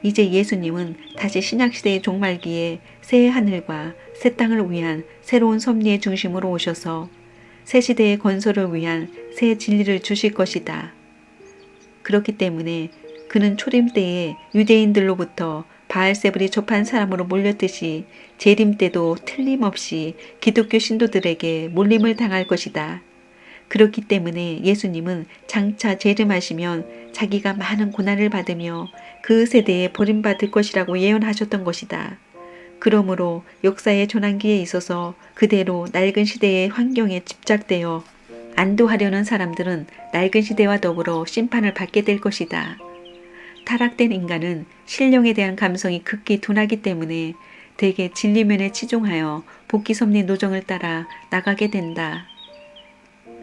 이제 예수님은 다시 신약시대의 종말기에 새 하늘과 새 땅을 위한 새로운 섭리의 중심으로 오셔서 새 시대의 건설을 위한 새 진리를 주실 것이다. 그렇기 때문에 그는 초림 때에 유대인들로부터 바알세불이 접한 사람으로 몰렸듯이 재림 때도 틀림없이 기독교 신도들에게 몰림을 당할 것이다. 그렇기 때문에 예수님은 장차 재림하시면 자기가 많은 고난을 받으며 그 세대에 버림받을 것이라고 예언하셨던 것이다. 그러므로 역사의 전환기에 있어서 그대로 낡은 시대의 환경에 집착되어 안도하려는 사람들은 낡은 시대와 더불어 심판을 받게 될 것이다. 타락된 인간은 신령에 대한 감성이 극히 둔하기 때문에 대개 진리면에 치중하여 복귀섭리 노정을 따라 나가게 된다.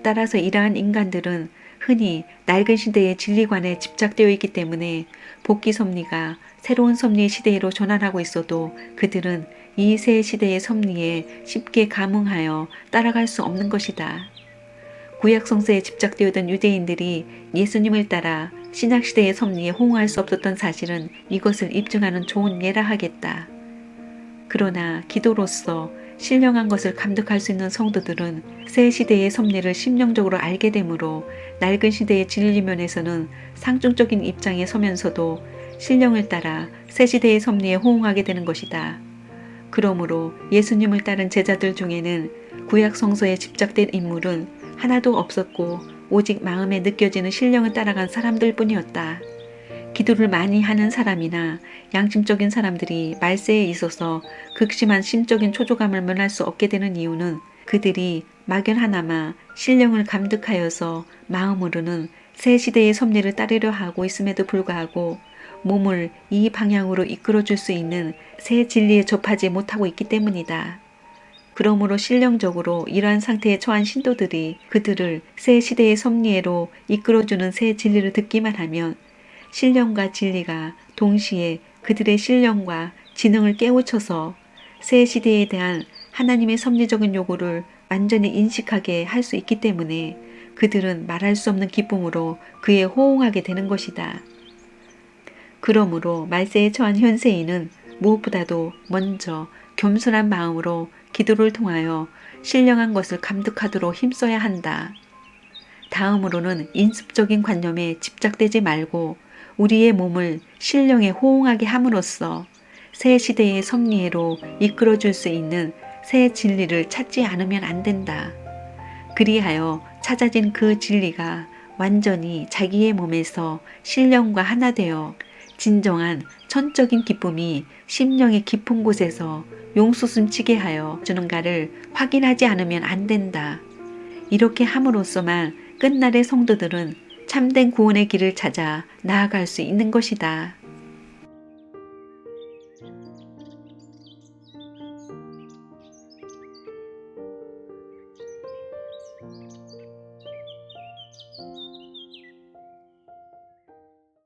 따라서 이러한 인간들은 흔히 낡은 시대의 진리관에 집착되어 있기 때문에 복귀섭리가 새로운 섭리의 시대로 전환하고 있어도 그들은 이 새 시대의 섭리에 쉽게 감흥하여 따라갈 수 없는 것이다. 구약성서에 집착되었던 유대인들이 예수님을 따라 신약시대의 섭리에 호응할 수 없었던 사실은 이것을 입증하는 좋은 예라 하겠다. 그러나 기도로서 신령한 것을 감독할 수 있는 성도들은 새 시대의 섭리를 심령적으로 알게 되므로 낡은 시대의 진리면에서는 상중적인 입장에 서면서도 신령을 따라 새 시대의 섭리에 호응하게 되는 것이다. 그러므로 예수님을 따른 제자들 중에는 구약 성서에 집착된 인물은 하나도 없었고 오직 마음에 느껴지는 신령을 따라간 사람들 뿐이었다. 기도를 많이 하는 사람이나 양심적인 사람들이 말세에 있어서 극심한 심적인 초조감을 면할 수 없게 되는 이유는 그들이 막연하나마 신령을 감득하여서 마음으로는 새 시대의 섭리를 따르려 하고 있음에도 불구하고 몸을 이 방향으로 이끌어줄 수 있는 새 진리에 접하지 못하고 있기 때문이다. 그러므로 신령적으로 이러한 상태에 처한 신도들이 그들을 새 시대의 섭리로 이끌어주는 새 진리를 듣기만 하면 신령과 진리가 동시에 그들의 신령과 지능을 깨우쳐서 새 시대에 대한 하나님의 섭리적인 요구를 완전히 인식하게 할 수 있기 때문에 그들은 말할 수 없는 기쁨으로 그에 호응하게 되는 것이다. 그러므로 말세에 처한 현세인은 무엇보다도 먼저 겸손한 마음으로 기도를 통하여 신령한 것을 감독하도록 힘써야 한다. 다음으로는 인습적인 관념에 집착되지 말고 우리의 몸을 신령에 호응하게 함으로써 새 시대의 섭리회로 이끌어줄 수 있는 새 진리를 찾지 않으면 안 된다. 그리하여 찾아진 그 진리가 완전히 자기의 몸에서 신령과 하나 되어 진정한 천적인 기쁨이 심령의 깊은 곳에서 용솟음치게 하여 주는가를 확인하지 않으면 안 된다. 이렇게 함으로써만 끝날의 성도들은 참된 구원의 길을 찾아 나아갈 수 있는 것이다.